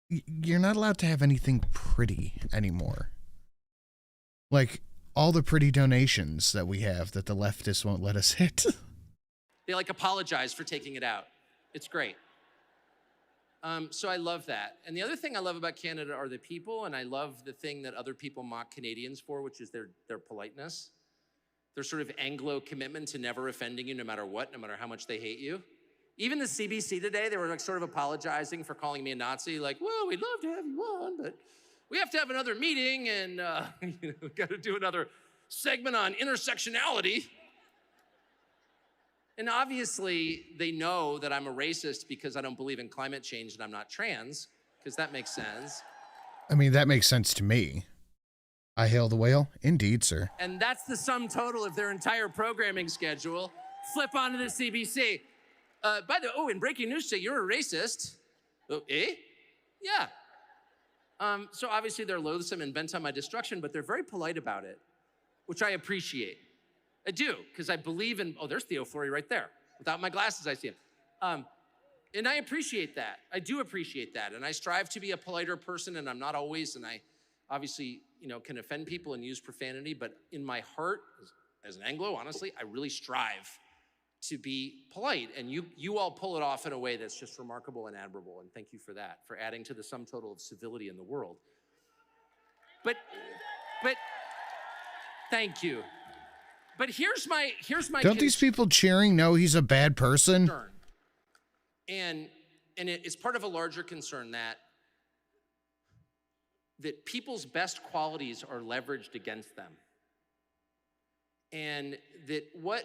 you're not allowed to have anything pretty anymore. Like all the pretty donations that we have that the leftists won't let us hit. They like apologize for taking it out. It's great. So I love that. And the other thing I love about Canada are the people, and I love the thing that other people mock Canadians for, which is their politeness. Their sort of Anglo commitment to never offending you no matter what, no matter how much they hate you. Even the CBC today, they were like sort of apologizing for calling me a Nazi, like, well, we'd love to have you on, but we have to have another meeting and we got to do another segment on intersectionality. And obviously they know that I'm a racist because I don't believe in climate change and I'm not trans, because that makes sense. I mean, that makes sense to me. I hail the whale? Indeed, sir. And that's the sum total of their entire programming schedule. Flip onto the CBC. By the way, in breaking news today, you're a racist. Oh, eh? Yeah. So obviously they're loathsome and bent on my destruction, but they're very polite about it, which I appreciate. I do, because I believe in, oh, there's Theo Fleury right there. Without my glasses, I see him. And I appreciate that. I do appreciate that. And I strive to be a politer person, and I'm not always, and I obviously, can offend people and use profanity, but in my heart, as an Anglo, honestly, I really strive to be polite. And you all pull it off in a way that's just remarkable and admirable. And thank you for that, for adding to the sum total of civility in the world. But thank you. But here's my Don't these people cheering know he's a bad person? concern. And it's part of a larger concern that people's best qualities are leveraged against them. And that what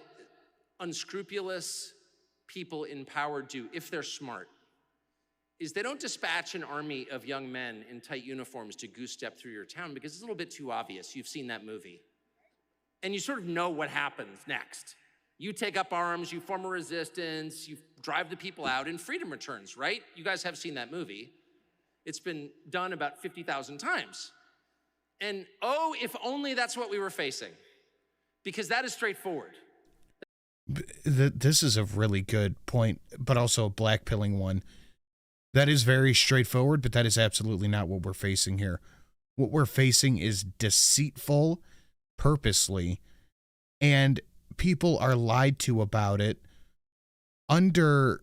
unscrupulous people in power do, if they're smart, is they don't dispatch an army of young men in tight uniforms to goose step through your town because it's a little bit too obvious. You've seen that movie. And you sort of know what happens next. You take up arms, you form a resistance, you drive the people out, and freedom returns, right? You guys have seen that movie. It's been done about 50,000 times. And oh, if only that's what we were facing, because that is straightforward. This is a really good point, but also a blackpilling one. That is very straightforward, but that is absolutely not what we're facing here. What we're facing is deceitful, purposely, and people are lied to about it under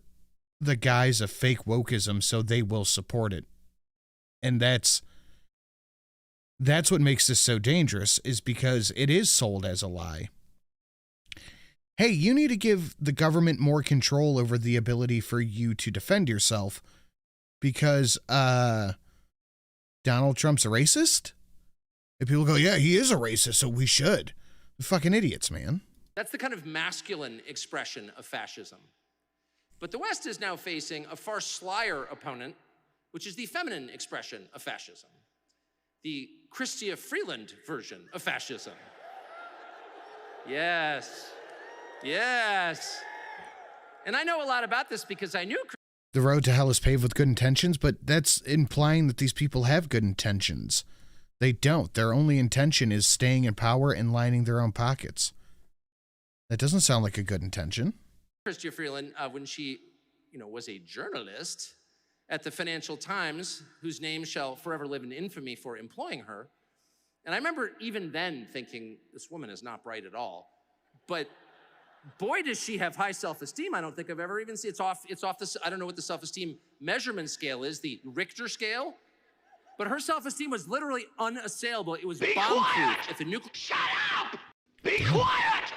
the guise of fake wokeism, so they will support it. And that's what makes this so dangerous, is because it is sold as a lie. Hey, you need to give the government more control over the ability for you to defend yourself because Donald Trump's a racist? And people go, yeah, he is a racist, so we should. They're fucking idiots, man. That's the kind of masculine expression of fascism. But the West is now facing a far slyer opponent, which is the feminine expression of fascism. The Chrystia Freeland version of fascism. Yes. Yes. And I know a lot about this because I knew The road to hell is paved with good intentions, but that's implying that these people have good intentions. They don't. Their only intention is staying in power and lining their own pockets. That doesn't sound like a good intention. Chrystia Freeland, when she, was a journalist at the Financial Times, whose name shall forever live in infamy for employing her. And I remember even then thinking, this woman is not bright at all. But boy, does she have high self-esteem. I don't think I've ever even seen it's off this. I don't know what the self-esteem measurement scale is, the Richter scale. But her self-esteem was literally unassailable. It was bomb-proof. If a nuclear Shut up! Be quiet!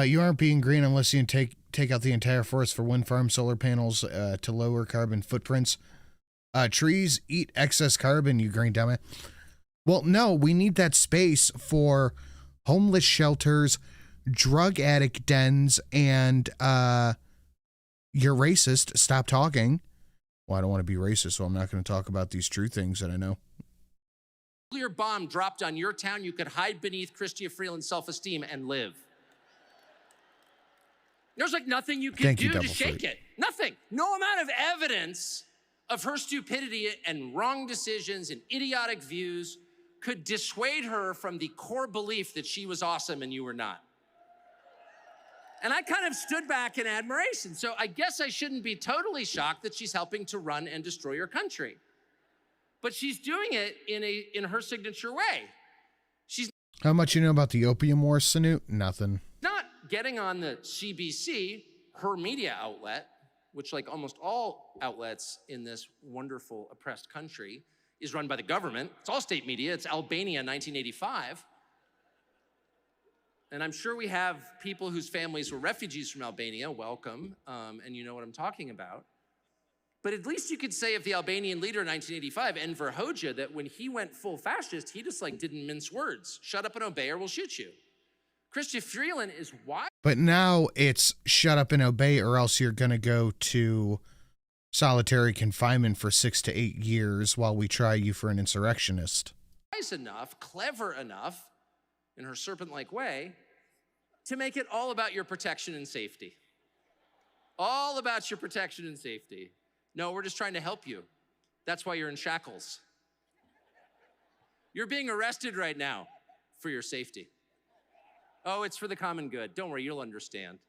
You aren't being green unless you take out the entire forest for wind farm solar panels to lower carbon footprints. Trees eat excess carbon, you green dummy. Well, no, we need that space for homeless shelters, drug addict dens, and you're racist. Stop talking. Well, I don't want to be racist, so I'm not going to talk about these true things that I know. nuclear bomb dropped on your town, you could hide beneath Chrystia Freeland's self-esteem and live. There's like nothing you can do to shake it. Nothing. No amount of evidence of her stupidity and wrong decisions and idiotic views could dissuade her from the core belief that she was awesome and you were not. And I kind of stood back in admiration. So I guess I shouldn't be totally shocked that she's helping to run and destroy your country. But she's doing it in her signature way. She's How much you know about the opium war, Sanu? Nothing. not getting on the CBC, her media outlet, which like almost all outlets in this wonderful oppressed country is run by the government. It's all state media. It's Albania 1985. And I'm sure we have people whose families were refugees from Albania. Welcome. And you know what I'm talking about. But at least you could say of the Albanian leader in 1985, Enver Hoxha, that when he went full fascist, he just like didn't mince words. Shut up and obey or we'll shoot you. Chrystia Freeland is why. But now it's shut up and obey or else you're going to go to solitary confinement for 6 to 8 years while we try you for an insurrectionist. Wise enough, clever enough, in her serpent-like way, to make it all about your protection and safety. All about your protection and safety. No, we're just trying to help you. That's why you're in shackles. You're being arrested right now for your safety. Oh, it's for the common good. Don't worry, you'll understand.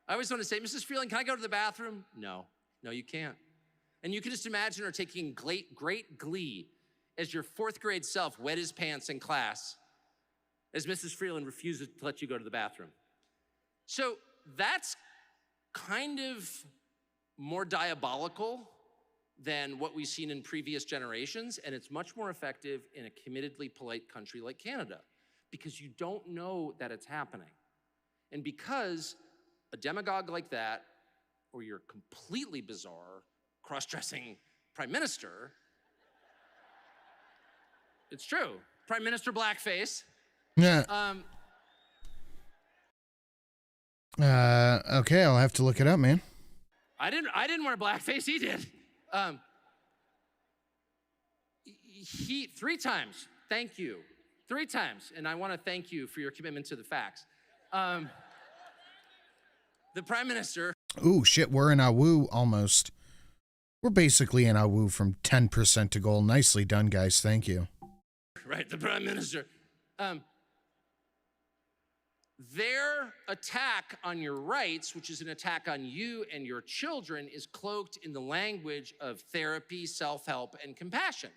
I always want to say, Mrs. Freeland, can I go to the bathroom? No, you can't. And you can just imagine her taking great glee as your 4th grade self wet his pants in class as Mrs. Freeland refuses to let you go to the bathroom. So that's kind of more diabolical than what we've seen in previous generations, and it's much more effective in a committedly polite country like Canada because you don't know that it's happening. And because a demagogue like that, or your completely bizarre, cross-dressing prime minister, it's true, Prime Minister Blackface. Yeah. Okay, I'll have to look it up, man. I didn't wear blackface, he did. He 3 times, thank you. 3 times, and I want to thank you for your commitment to the facts. The Prime Minister. Ooh, shit, we're in Awoo almost. We're basically in Awoo from 10% to goal. Nicely done, guys. Thank you. Right, the Prime Minister. Their attack on your rights, which is an attack on you and your children, is cloaked in the language of therapy, self-help, and compassion.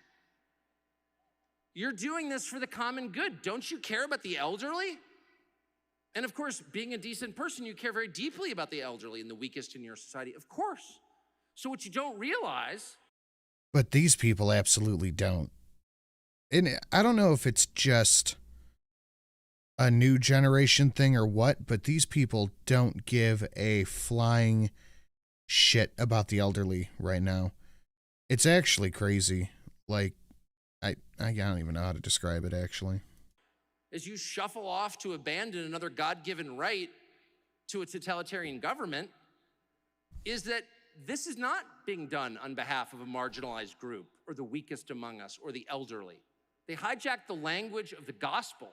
You're doing this for the common good. Don't you care about the elderly? And of course, being a decent person, you care very deeply about the elderly and the weakest in your society, of course. So what you don't realize... But these people absolutely don't. And I don't know if it's just a new generation thing or what, but these people don't give a flying shit about the elderly right now. It's actually crazy. Like, I don't even know how to describe it, actually. As you shuffle off to abandon another God-given right to a totalitarian government, is that this is not being done on behalf of a marginalized group or the weakest among us or the elderly. They hijack the language of the gospel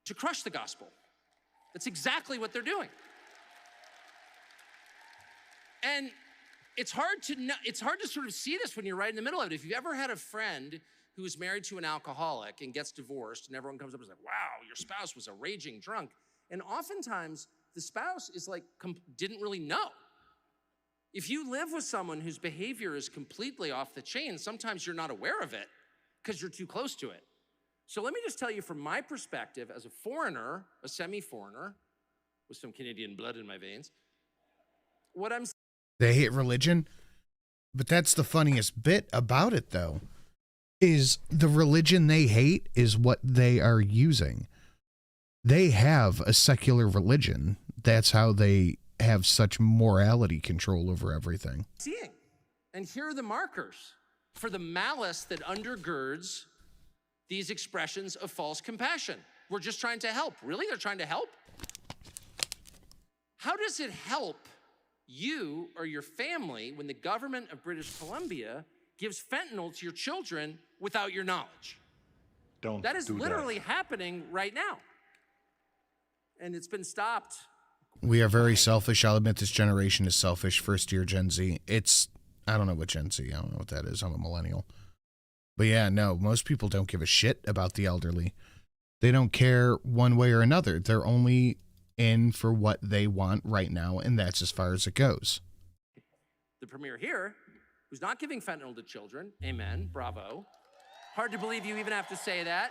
to crush the gospel. That's exactly what they're doing. And it's hard to sort of see this when you're right in the middle of it. If you've ever had a friend who is married to an alcoholic and gets divorced, and everyone comes up and is like, wow, your spouse was a raging drunk. And oftentimes, the spouse is like, didn't really know. If you live with someone whose behavior is completely off the chain, sometimes you're not aware of it because you're too close to it. So let me just tell you from my perspective as a foreigner, a semi-foreigner, with some Canadian blood in my veins, what I'm saying. They hate religion, but that's the funniest bit about it, though, is the religion they hate is what they are using. They have a secular religion. That's how they have such morality control over everything. Seeing. And here are the markers for the malice that undergirds these expressions of false compassion. We're just trying to help. Really? They're trying to help? How does it help you or your family when the government of British Columbia gives fentanyl to your children without your knowledge? That is literally happening right now. And it's been stopped. We are very selfish. I'll admit this generation is selfish. First year Gen Z. I don't know what Gen Z, I don't know what that is. I'm a millennial. But yeah, no, most people don't give a shit about the elderly. They don't care one way or another. They're only in for what they want right now, and that's as far as it goes. The premier here, who's not giving fentanyl to children, amen, bravo. Hard to believe you even have to say that.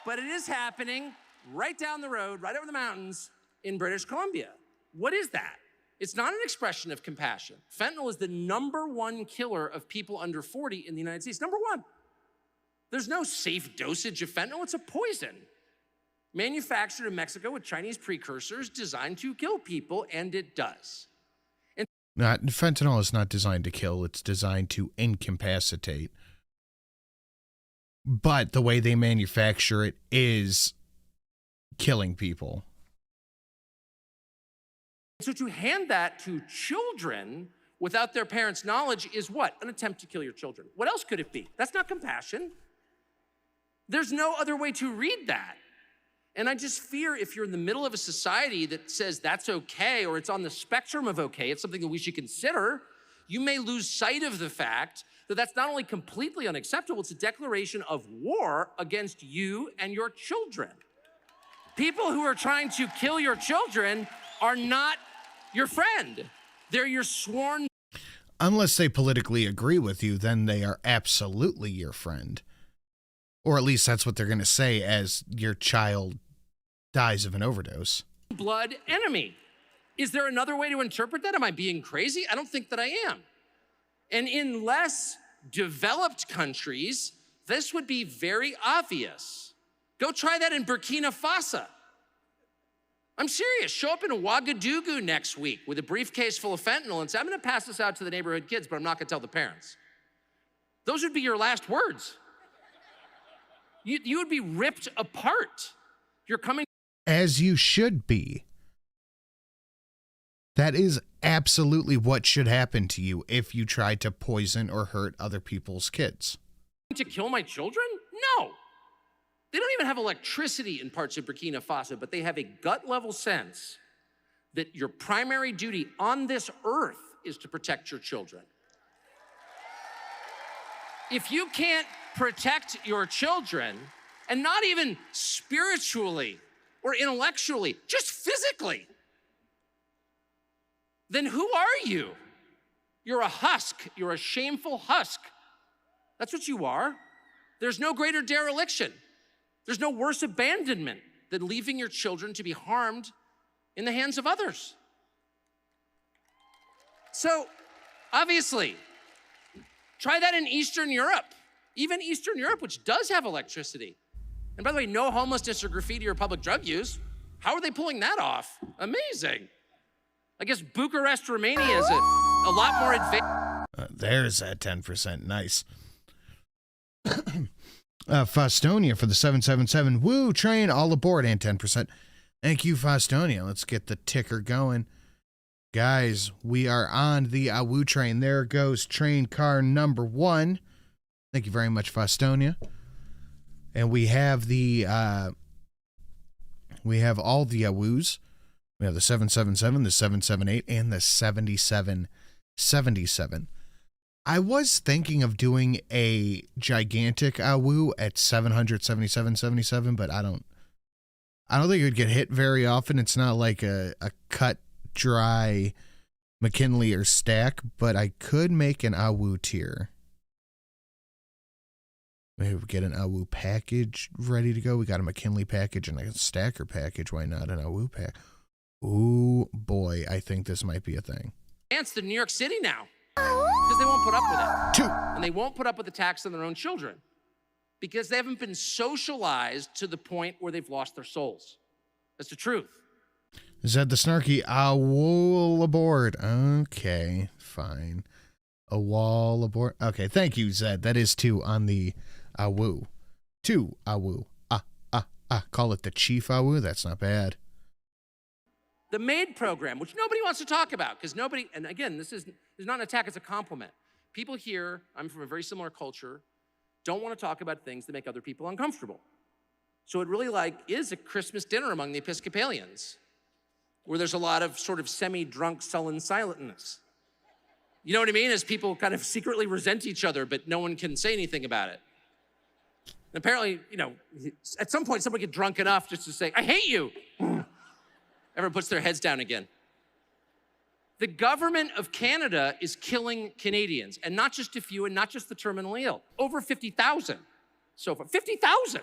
But it is happening right down the road, right over the mountains in British Columbia. What is that? It's not an expression of compassion. Fentanyl is the #1 killer of people under 40 in the United States. #1. There's no safe dosage of fentanyl. It's a poison. Manufactured in Mexico with Chinese precursors designed to kill people, and it does. Fentanyl is not designed to kill. It's designed to incapacitate. But the way they manufacture it is killing people. So to hand that to children without their parents' knowledge is what? An attempt to kill your children. What else could it be? That's not compassion. There's no other way to read that. And I just fear if you're in the middle of a society that says that's okay, or it's on the spectrum of okay, it's something that we should consider, you may lose sight of the fact that that's not only completely unacceptable, it's a declaration of war against you and your children. People who are trying to kill your children are not your friend. They're your sworn... Unless they politically agree with you, then they are absolutely your friend. Or at least that's what they're going to say as your child dies of an overdose. Blood enemy. Is there another way to interpret that? Am I being crazy? I don't think that I am. And in less developed countries, this would be very obvious. Go try that in Burkina Faso. I'm serious. Show up in Ouagadougou next week with a briefcase full of fentanyl and say, I'm going to pass this out to the neighborhood kids, but I'm not going to tell the parents. Those would be your last words. You would be ripped apart. You're coming. As you should be. That is absolutely what should happen to you if you try to poison or hurt other people's kids. To kill my children? No. They don't even have electricity in parts of Burkina Faso, but they have a gut-level sense that your primary duty on this earth is to protect your children. If you can't protect your children, and not even spiritually or intellectually, just physically, then who are you? You're a husk. You're a shameful husk. That's what you are. There's no greater dereliction. There's no worse abandonment than leaving your children to be harmed in the hands of others. So, obviously, try that in Eastern Europe. Even Eastern Europe, which does have electricity. And by the way, no homelessness or graffiti or public drug use. How are they pulling that off? Amazing. I guess Bucharest, Romania is a lot more advanced. There's that 10%. Nice. Faustonia for the 777. Woo, train all aboard and 10%. Thank you, Faustonia. Let's get the ticker going. Guys, we are on the Awoo train. There goes train car number 1. Thank you very much, Faustonia. And we have the we have all the Awoos. We have the 777, the 778, and the 7777. I was thinking of doing a gigantic Awoo at 777.77, but I don't think it would get hit very often. It's not like a cut dry McKinley or stack, but I could make an Awoo tier. Maybe we get an Awoo package ready to go. We got a McKinley package and a stacker package. Why not an Awoo pack? Ooh, boy, I think this might be a thing. Advanced in New York City now because they won't put up with it. 2. And they won't put up with the tax on their own children because they haven't been socialized to the point where they've lost their souls. That's the truth. Is that the snarky Awoo aboard? Okay, fine. A wall aboard. Okay, thank you, Zed. That is 2 on the Awoo. 2 Awoo. Call it the Chief Awoo. That's not bad. The MAID program, which nobody wants to talk about because nobody, and again, this is not an attack, it's a compliment. People here, I'm from a very similar culture, don't want to talk about things that make other people uncomfortable. So it really is a Christmas dinner among the Episcopalians where there's a lot of sort of semi-drunk, sullen silentness. You know what I mean? As people kind of secretly resent each other, but no one can say anything about it. And apparently, at some point, someone get drunk enough just to say, I hate you. Everyone puts their heads down again. The government of Canada is killing Canadians, and not just a few, and not just the terminally ill. Over 50,000 so far. 50,000.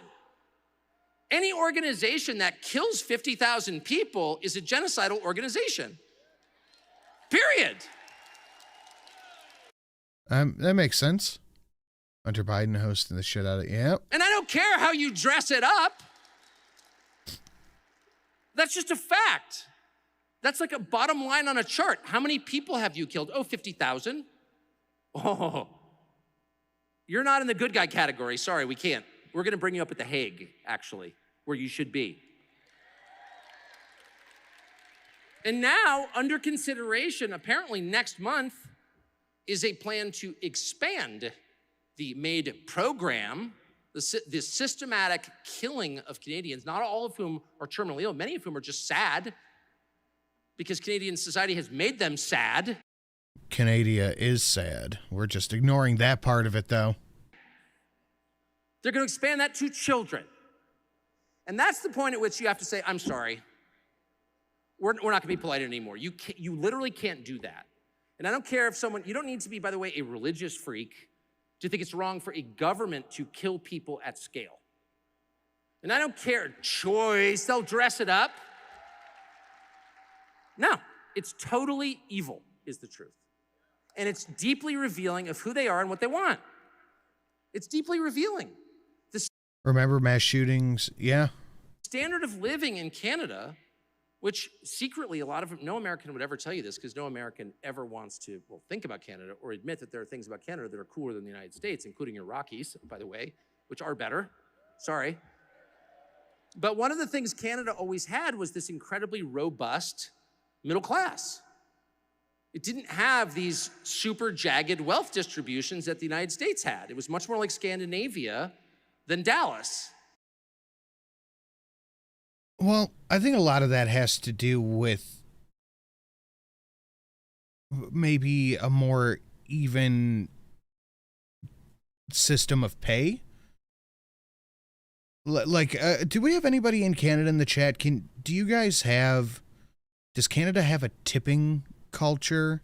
Any organization that kills 50,000 people is a genocidal organization. Period. That makes sense. Hunter Biden hosting the shit out of it. Yep. And I don't care how you dress it up. That's just a fact. That's like a bottom line on a chart. How many people have you killed? Oh, 50,000. Oh, you're not in the good guy category. Sorry, we can't. We're gonna bring you up at The Hague, actually, where you should be. And now, under consideration, apparently next month, is a plan to expand the MAID program, the systematic killing of Canadians, not all of whom are terminally ill, many of whom are just sad, because Canadian society has made them sad. Canada is sad. We're just ignoring that part of it, though. They're going to expand that to children. And that's the point at which you have to say, I'm sorry. We're not going to be polite anymore. You literally can't do that. And I don't care if someone, you don't need to be, by the way, a religious freak to think it's wrong for a government to kill people at scale. And I don't care, choice, they'll dress it up. No, it's totally evil, is the truth. And it's deeply revealing of who they are and what they want. It's deeply revealing. Remember mass shootings? Yeah. Standard of living in Canada, which secretly no American would ever tell you this, because no American ever wants to, well, think about Canada or admit that there are things about Canada that are cooler than the United States, including your Rockies, by the way, which are better. Sorry. But one of the things Canada always had was this incredibly robust middle class. It didn't have these super jagged wealth distributions that the United States had. It was much more like Scandinavia than Dallas. Well, I think a lot of that has to do with maybe a more even system of pay. Do we have anybody in Canada in the chat? Does Canada have a tipping culture?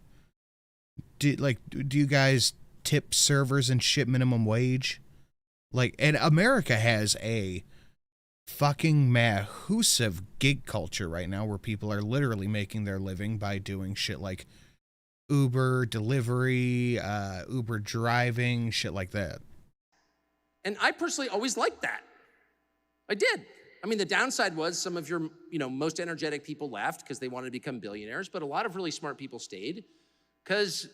Do you guys tip servers and shit minimum wage? And America has a fucking massive gig culture right now where people are literally making their living by doing shit like Uber delivery, Uber driving, shit like that. And I personally always liked that. I did. I mean, the downside was some of your, most energetic people left because they wanted to become billionaires, but a lot of really smart people stayed because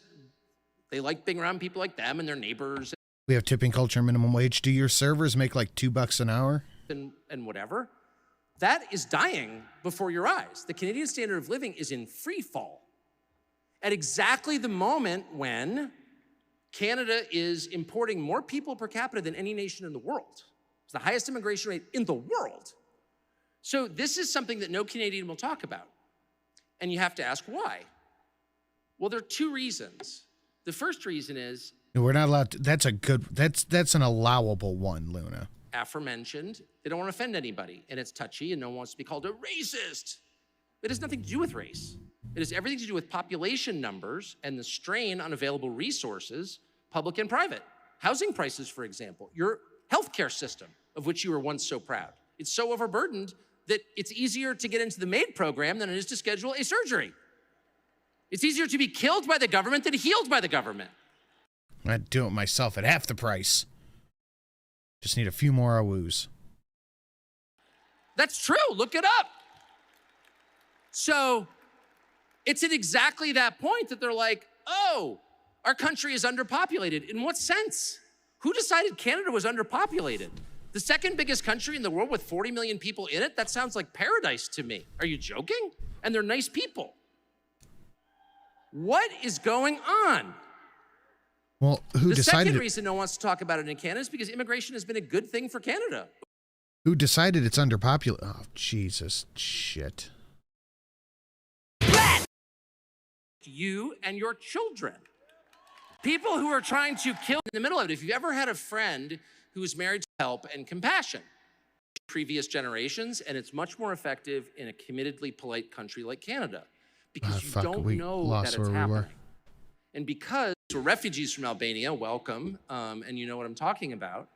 they liked being around people like them and their neighbors. We have tipping culture, minimum wage. Do your servers make like $2 an hour? And whatever. That is dying before your eyes. The Canadian standard of living is in free fall. At exactly the moment when Canada is importing more people per capita than any nation in the world. It's the highest immigration rate in the world. So this is something that no Canadian will talk about. And you have to ask why. Well, there are two reasons. The first reason is we're not allowed to, that's an allowable one, Luna. Aforementioned, they don't want to offend anybody, and it's touchy, and no one wants to be called a racist. It has nothing to do with race. It has everything to do with population numbers and the strain on available resources, public and private. Housing prices, for example, your healthcare system, of which you were once so proud. It's so overburdened that it's easier to get into the MAID program than it is to schedule a surgery. It's easier to be killed by the government than healed by the government. I'd do it myself at half the price. Just need a few more Awoos. That's true. Look it up. So it's at exactly that point that they're like, oh, our country is underpopulated. In what sense? Who decided Canada was underpopulated? The second biggest country in the world with 40 million people in it? That sounds like paradise to me. Are you joking? And they're nice people. What is going on? Well, who decided? The second reason no one wants to talk about it in Canada is because immigration has been a good thing for Canada. Who decided it's underpopulated? Oh, Jesus. Shit. You and your children. People who are trying to kill in the middle of it. If you've ever had a friend who is married to help and compassion, previous generations, and it's much more effective in a committedly polite country like Canada because you don't know that it's happening. And because we're refugees from Albania, welcome, and you know what I'm talking about.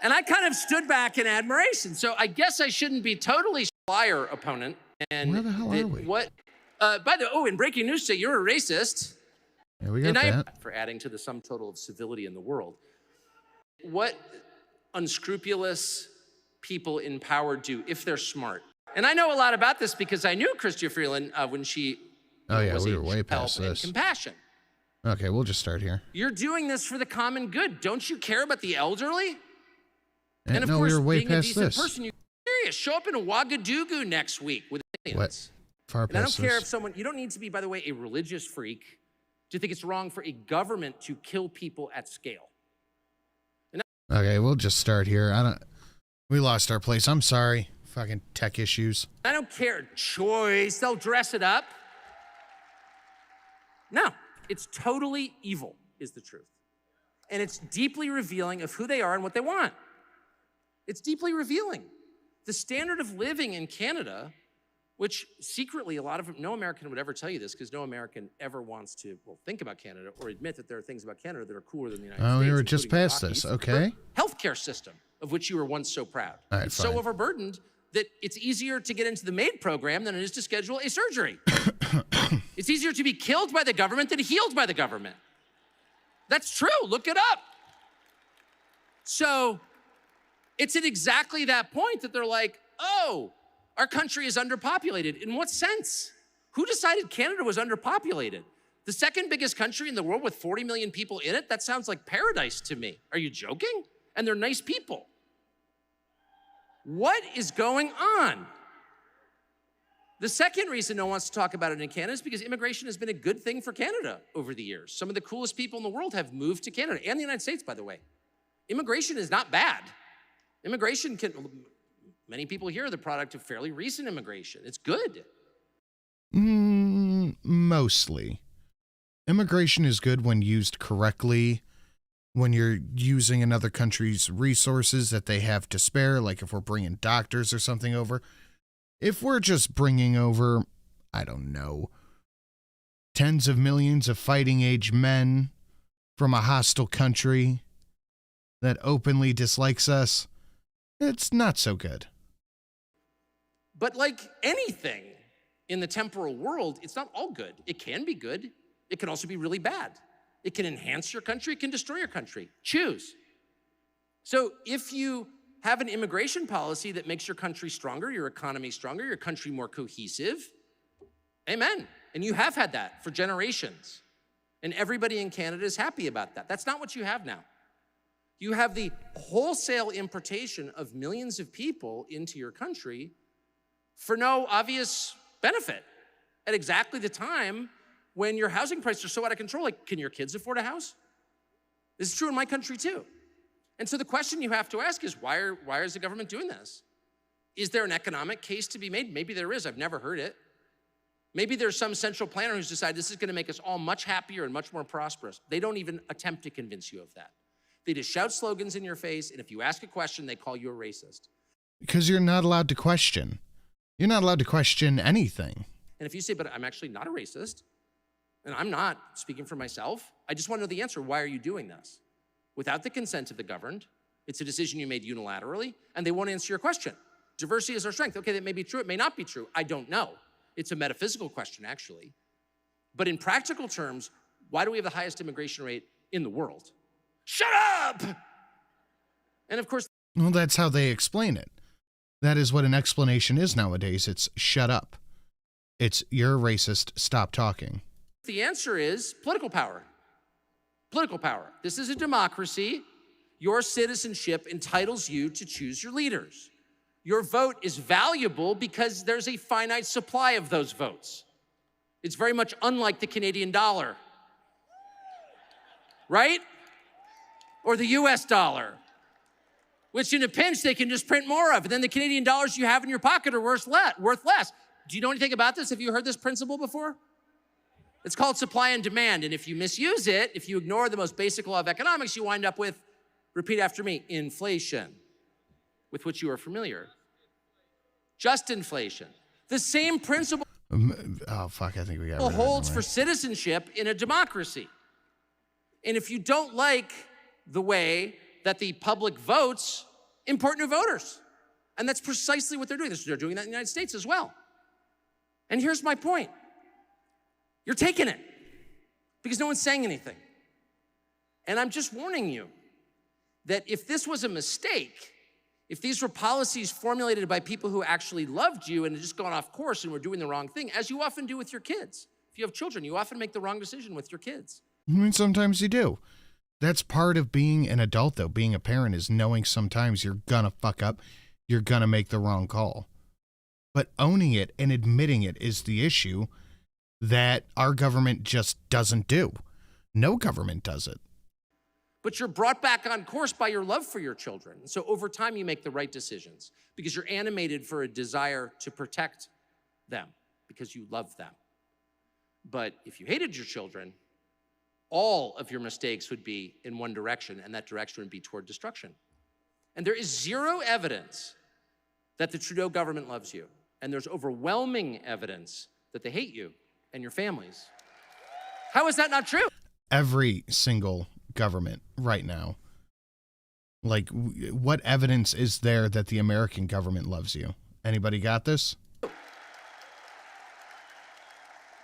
And I kind of stood back in admiration. So I guess I shouldn't be totally liar, opponent. And where the hell are we? In breaking news today, you're a racist. Yeah, we got that. For adding to the sum total of civility in the world. What unscrupulous people in power do, if they're smart, And I know a lot about this because I knew Chrystia Freeland when she Oh, yeah, was we a were way past help and this. compassion. Okay, we'll just start here. You're doing this for the common good. Don't you care about the elderly? And of no, course, we were way being a past decent this. person, you're serious. Show up in Ouagadougou next week with aliens. What? Far And I don't past care this. if someone, you don't need to be, by the way, a religious freak to think it's wrong for a government to kill people at scale. Okay, we'll just start here. We lost our place. I'm sorry. Fucking tech issues. I don't care. Choice. They'll dress it up. No, it's totally evil, is the truth. And it's deeply revealing of who they are and what they want. It's deeply revealing. The standard of living in Canada, which secretly no American would ever tell you this because no American ever wants to, think about Canada or admit that there are things about Canada that are cooler than the United States. Oh, we were just including past Rockies. this. Okay. Healthcare system, of which you were once so proud. All right, it's fine. so overburdened that it's easier to get into the MAID program than it is to schedule a surgery. It's easier to be killed by the government than healed by the government. That's true. Look it up. So it's at exactly that point that they're like, oh, our country is underpopulated. In what sense? Who decided Canada was underpopulated? The second biggest country in the world with 40 million people in it? That sounds like paradise to me. Are you joking? And they're nice people. What is going on? The second reason no one wants to talk about it in Canada is because immigration has been a good thing for Canada over the years. Some of the coolest people in the world have moved to Canada and the United States, by the way. Immigration is not bad. Many people here are the product of fairly recent immigration. It's good. Mostly. Immigration is good when used correctly, when you're using another country's resources that they have to spare, like if we're bringing doctors or something over. If we're just bringing over, I don't know, tens of millions of fighting-age men from a hostile country that openly dislikes us, it's not so good. But like anything in the temporal world, it's not all good. It can be good. It can also be really bad. It can enhance your country. It can destroy your country. Choose. So if you have an immigration policy that makes your country stronger, your economy stronger, your country more cohesive, amen. And you have had that for generations. And everybody in Canada is happy about that. That's not what you have now. You have the wholesale importation of millions of people into your country for no obvious benefit at exactly the time when your housing prices are so out of control. Like, can your kids afford a house? This is true in my country too. And so the question you have to ask is, why is the government doing this? Is there an economic case to be made? Maybe there is. I've never heard it. Maybe there's some central planner who's decided this is going to make us all much happier and much more prosperous. They don't even attempt to convince you of that. They just shout slogans in your face, and if you ask a question, they call you a racist. Because you're not allowed to question. You're not allowed to question anything. And if you say, but I'm actually not a racist, and I'm not speaking for myself, I just want to know the answer. Why are you doing this? Without the consent of the governed, it's a decision you made unilaterally, and they won't answer your question. Diversity is our strength. Okay, that may be true. It may not be true. I don't know. It's a metaphysical question, actually. But in practical terms, why do we have the highest immigration rate in the world? Shut up! And of course, Well, that's how they explain it. That is what an explanation is nowadays. It's shut up. It's you're a racist, stop talking. the answer is political power. Political power. This is a democracy. Your citizenship entitles you to choose your leaders. Your vote is valuable because there's a finite supply of those votes. It's very much unlike the Canadian dollar, right? Or the US dollar, which in a pinch they can just print more of, and then the Canadian dollars you have in your pocket are worth less. Do you know anything about this? Have you heard this principle before? It's called supply and demand, and if you misuse it, if you ignore the most basic law of economics, you wind up with, repeat after me, inflation, with which you are familiar. Just inflation. The same principle Oh, fuck, I think we got holds for citizenship in a democracy. And if you don't like the way that the public votes, import new voters. And that's precisely what they're doing. They're doing that in the United States as well. And here's my point. You're taking it because no one's saying anything. And I'm just warning you that if this was a mistake, If these were policies formulated by people who actually loved you and had just gone off course and were doing the wrong thing, as you often do with your kids. If you have children, you often make the wrong decision with your kids. I mean, sometimes you do. That's part of being an adult, though. Being a parent is knowing sometimes you're gonna fuck up. You're gonna make the wrong call. But owning it and admitting it is the issue that our government just doesn't do. No government does it. But you're brought back on course by your love for your children. So over time, you make the right decisions because you're animated for a desire to protect them because you love them. But if you hated your children, all of your mistakes would be in one direction, and that direction would be toward destruction. And there is zero evidence that the Trudeau government loves you. And there's overwhelming evidence that they hate you and your families. How is that not true? Every single government right now. Like, what evidence is there that the American government loves you? Anybody got this?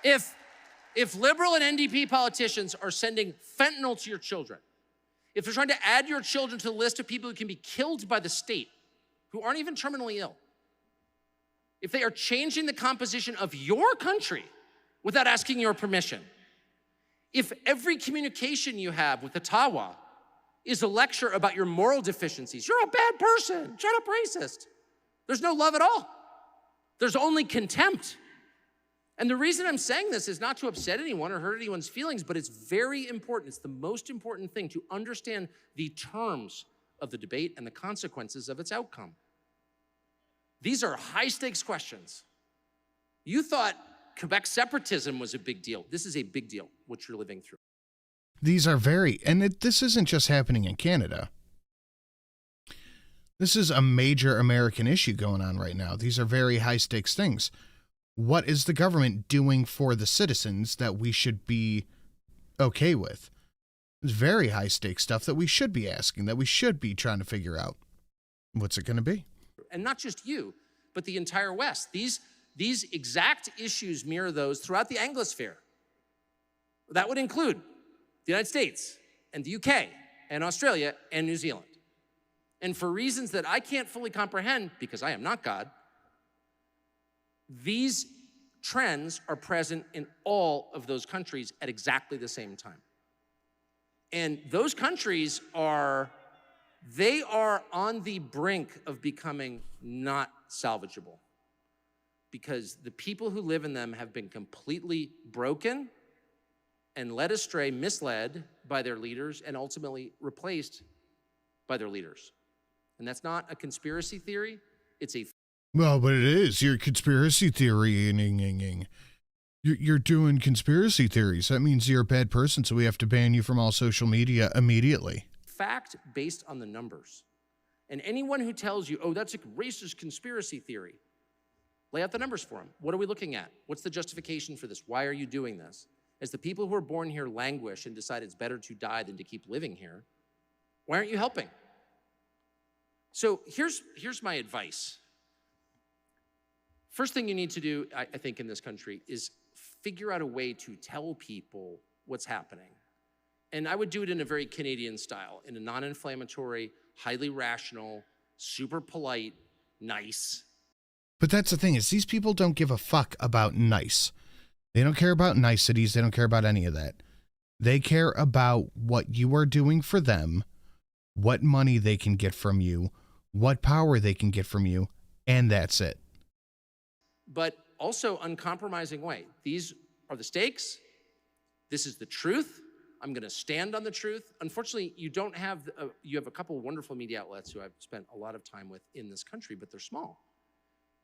If liberal and NDP politicians are sending fentanyl to your children, if they're trying to add your children to the list of people who can be killed by the state, who aren't even terminally ill, if they are changing the composition of your country without asking your permission, if every communication you have with Ottawa is a lecture about your moral deficiencies, you're a bad person, shut up, racist. There's no love at all. There's only contempt. And the reason I'm saying this is not to upset anyone or hurt anyone's feelings, but it's very important. It's the most important thing to understand the terms of the debate and the consequences of its outcome. These are high-stakes questions. You thought Quebec separatism was a big deal. This is a big deal, what you're living through. These are this isn't just happening in Canada. This is a major American issue going on right now. These are very high-stakes things. What is the government doing for the citizens that we should be okay with? It's very high-stakes stuff that we should be asking, that we should be trying to figure out. What's it going to be? And not just you, but the entire West. These exact issues mirror those throughout the Anglosphere. That would include the United States and the UK and Australia and New Zealand. And for reasons that I can't fully comprehend, because I am not God, these trends are present in all of those countries at exactly the same time. And those countries are on the brink of becoming not salvageable because the people who live in them have been completely broken and led astray, misled by their leaders, and ultimately replaced by their leaders. And that's not a conspiracy theory. It's a... Well, but it is. You're conspiracy theory. You're doing conspiracy theories. That means you're a bad person, so we have to ban you from all social media immediately. Fact based on the numbers. And anyone who tells you, oh, that's a racist conspiracy theory, lay out the numbers for them. What are we looking at? What's the justification for this? Why are you doing this? As the people who are born here languish and decide it's better to die than to keep living here, why aren't you helping? So here's my advice. First thing you need to do, I think, in this country is figure out a way to tell people what's happening. And I would do it in a very Canadian style, in a non-inflammatory, highly rational, super polite, nice. But that's the thing, is these people don't give a fuck about nice. They don't care about niceties. They don't care about any of that. They care about what you are doing for them, what money they can get from you, what power they can get from you, and that's it. But also uncompromising way. These are the stakes. This is the truth. I'm going to stand on the truth. Unfortunately, you have a couple of wonderful media outlets who I've spent a lot of time with in this country, but they're small.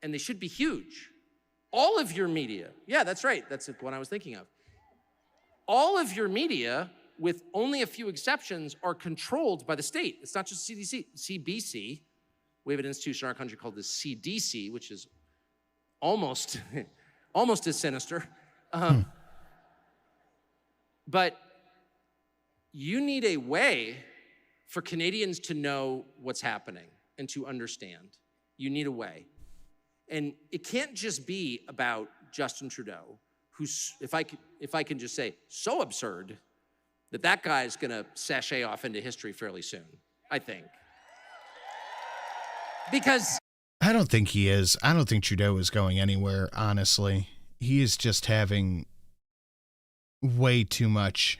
And they should be huge. All of your media, yeah, that's right. That's what I was thinking of. All of your media, with only a few exceptions, are controlled by the state. It's not just CDC, CBC. We have an institution in our country called the CDC, which is almost as sinister. But you need a way for Canadians to know what's happening and to understand. You need a way. And it can't just be about Justin Trudeau, who's, if I can just say, so absurd that guy's gonna sashay off into history fairly soon, I think. Because I don't think he is. I don't think Trudeau is going anywhere, honestly. He is just having way too much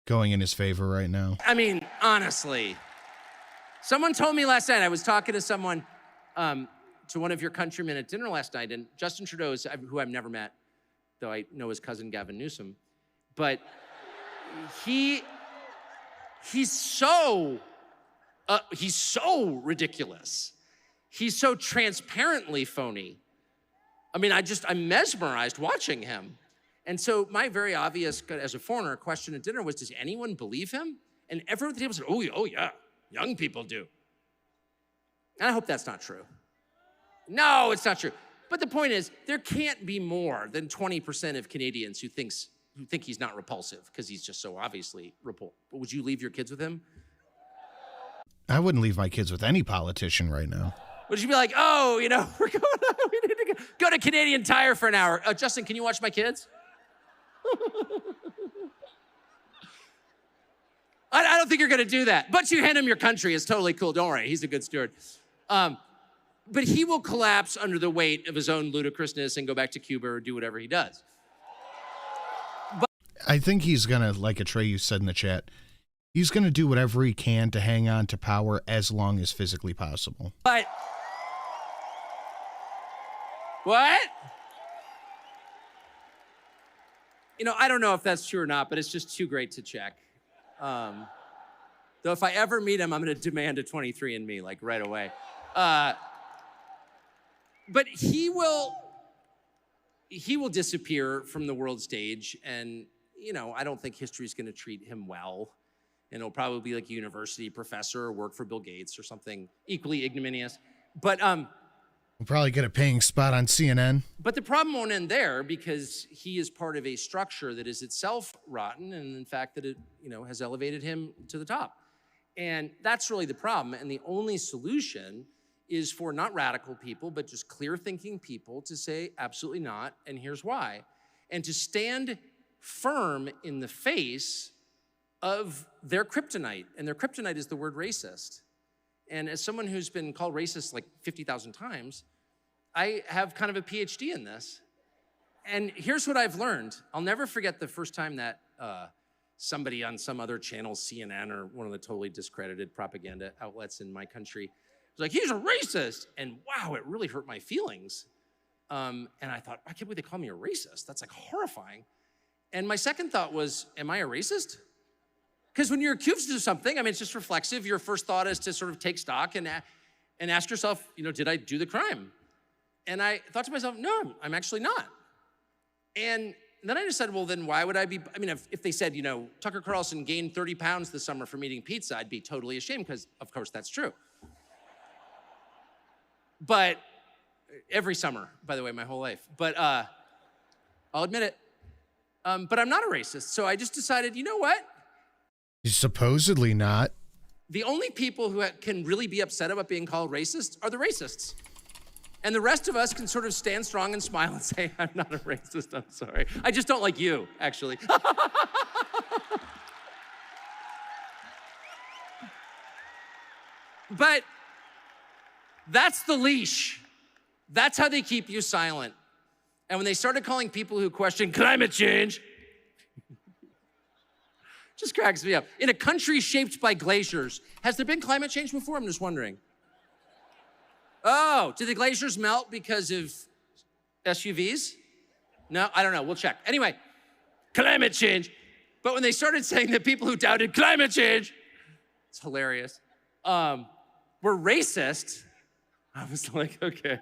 going in his favor right now. I mean, honestly, someone told me last night, I was talking to someone, to one of your countrymen at dinner last night, and Justin Trudeau, who I've never met, though I know his cousin Gavin Newsom, but he's so ridiculous. He's so transparently phony. I mean, I'm mesmerized watching him. And so my very obvious, as a foreigner, question at dinner was, does anyone believe him? And everyone at the table said, oh yeah, young people do. And I hope that's not true. No, it's not true. But the point is, there can't be more than 20% of Canadians who think he's not repulsive because he's just so obviously repulsive. But would you leave your kids with him? I wouldn't leave my kids with any politician right now. Would you be like, oh, we're going, we need to go to Canadian Tire for an hour. Justin, can you watch my kids? I don't think you're gonna do that. But you hand him your country, it's totally cool. Don't worry, he's a good steward. But he will collapse under the weight of his own ludicrousness and go back to Cuba or do whatever he does. I think he's gonna, like Atreyu said in the chat, he's gonna do whatever he can to hang on to power as long as physically possible. But what? I don't know if that's true or not, but it's just too great to check. Though if I ever meet him, I'm gonna demand a 23andMe, like right away. But he will disappear from the world stage, and I don't think history's gonna treat him well. And he'll probably be like a university professor or work for Bill Gates or something equally ignominious. But we'll probably get a paying spot on CNN. But the problem won't end there, because he is part of a structure that is itself rotten, and in fact that it, has elevated him to the top. And that's really the problem. And the only solution is for not radical people, but just clear thinking people to say absolutely not, and here's why. And to stand firm in the face of their kryptonite. And their kryptonite is the word racist. And as someone who's been called racist like 50,000 times, I have kind of a PhD in this. And here's what I've learned. I'll never forget the first time that somebody on some other channel, CNN or one of the totally discredited propaganda outlets in my country, was like, he's a racist. And wow, it really hurt my feelings. And I thought, I can't believe they call me a racist. That's like horrifying. And my second thought was, am I a racist? Because when you're accused of something, it's just reflexive. Your first thought is to sort of take stock and ask yourself, did I do the crime? And I thought to myself, no, I'm actually not. And then I decided, well, then why would I be, if they said, Tucker Carlson gained 30 pounds this summer from eating pizza, I'd be totally ashamed, because of course that's true. But every summer, by the way, my whole life. But I'll admit it. But I'm not a racist. So I just decided, you know what? You're supposedly not. The only people who can really be upset about being called racist are the racists. And the rest of us can sort of stand strong and smile and say, I'm not a racist, I'm sorry. I just don't like you, actually. But that's the leash. That's how they keep you silent. And when they started calling people who question climate change, just cracks me up. In a country shaped by glaciers, has there been climate change before? I'm just wondering. Oh, did the glaciers melt because of SUVs? No, I don't know, we'll check. Anyway, climate change. But when they started saying that people who doubted climate change, it's hilarious, were racist, I was like, okay.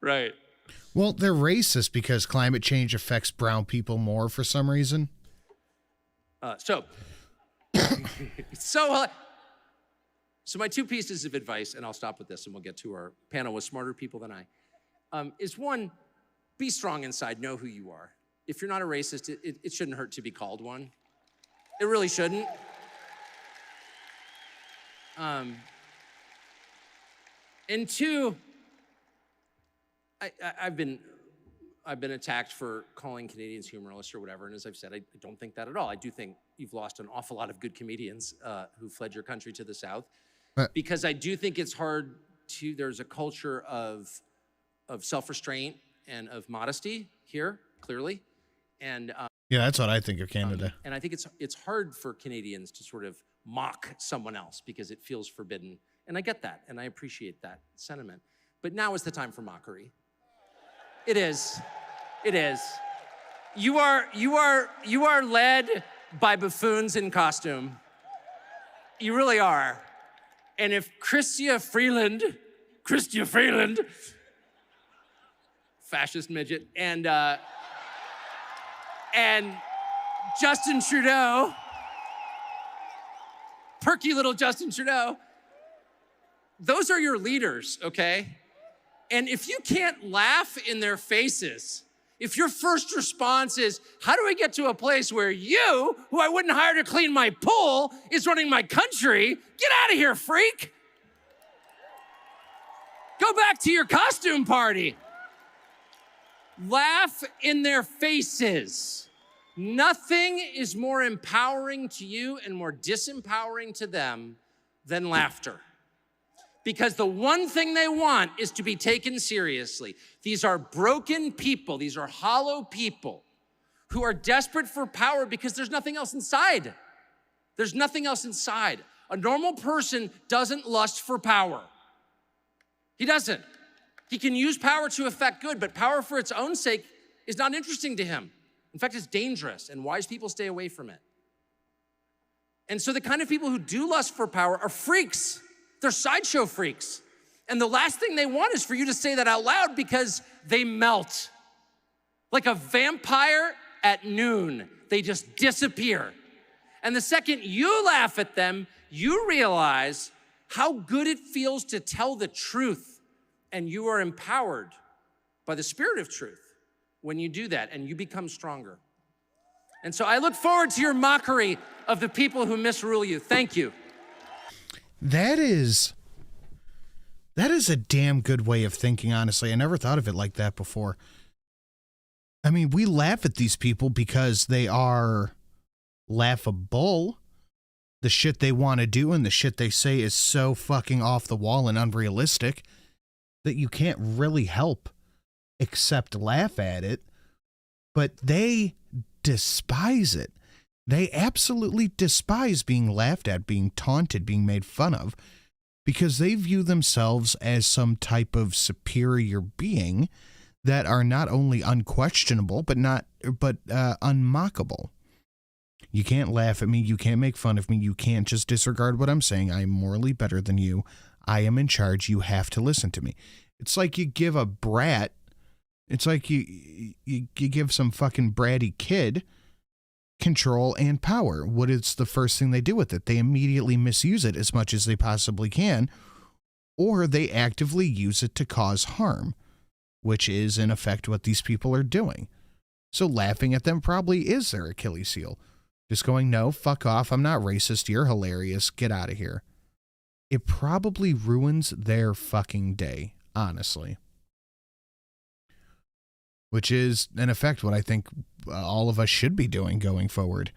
Right. Well, they're racist because climate change affects brown people more for some reason. So my two pieces of advice, and I'll stop with this and we'll get to our panel with smarter people than I, is one, be strong inside, know who you are. If you're not a racist, it shouldn't hurt to be called one. It really shouldn't. And two, I've been attacked for calling Canadians humorless or whatever, and as I've said, I don't think that at all. I do think you've lost an awful lot of good comedians who fled your country to the South. because I do think it's hard to, there's a culture of self-restraint and of modesty here, clearly. And yeah, that's what I think of Canada. and I think it's hard for Canadians to sort of mock someone else because it feels forbidden. And I get that, and I appreciate that sentiment. But now is the time for mockery. It is. It is. You are led by buffoons in costume. You really are. And if Chrystia Freeland, fascist midget, and Justin Trudeau, perky little Justin Trudeau, those are your leaders, okay? And if you can't laugh in their faces, if your first response is, how do I get to a place where you, who I wouldn't hire to clean my pool, is running my country, get out of here, freak. Go back to your costume party. Laugh in their faces. Nothing is more empowering to you and more disempowering to them than laughter. Because the one thing they want is to be taken seriously. These are broken people. These are hollow people who are desperate for power because there's nothing else inside. There's nothing else inside. A normal person doesn't lust for power. He doesn't. He can use power to effect good, but power for its own sake is not interesting to him. In fact, it's dangerous, and wise people stay away from it. And so the kind of people who do lust for power are freaks. They're sideshow freaks. And the last thing they want is for you to say that out loud because they melt. Like a vampire at noon, they just disappear. And the second you laugh at them, you realize how good it feels to tell the truth. And you are empowered by the spirit of truth when you do that, and you become stronger. And so I look forward to your mockery of the people who misrule you. Thank you. That is a damn good way of thinking, honestly. I never thought of it like that before. I mean, we laugh at these people because they are laughable. The shit they want to do and the shit they say is so fucking off the wall and unrealistic that you can't really help except laugh at it. But they despise it. They absolutely despise being laughed at, being taunted, being made fun of, because they view themselves as some type of superior being that are not only unquestionable, but unmockable. You can't laugh at me. You can't make fun of me. You can't just disregard what I'm saying. I am morally better than you. I am in charge. You have to listen to me. It's like you give a brat. It's like you give some fucking bratty kid control and power. What is the first thing they do with it? They immediately misuse it as much as they possibly can, or they actively use it to cause harm, which is in effect what these people are doing. So laughing at them probably is their Achilles heel. Just going, no, fuck off. I'm not racist. You're hilarious. Get out of here. It probably ruins their fucking day, honestly. Which is, in effect, what I think all of us should be doing going forward.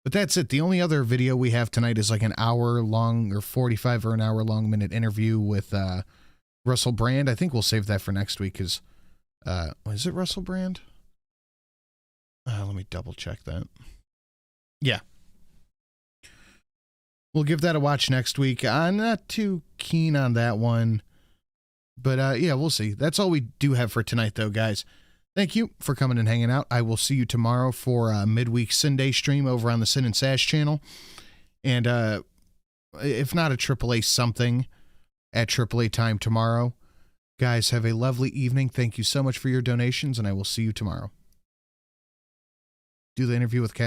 But that's it. The only other video we have tonight is like an hour long or 45 or an hour long minute interview with Russell Brand. I think we'll save that for next week because, is it Russell Brand? Let me double check that. Yeah. We'll give that a watch next week. I'm not too keen on that one. But yeah, we'll see. That's all we do have for tonight, though, guys. Thank you for coming and hanging out. I will see you tomorrow for a midweek Sin Day stream over on the Sin and Sash channel. And if not a AAA something at AAA time tomorrow. Guys, have a lovely evening. Thank you so much for your donations, and I will see you tomorrow. Do the interview with Cat.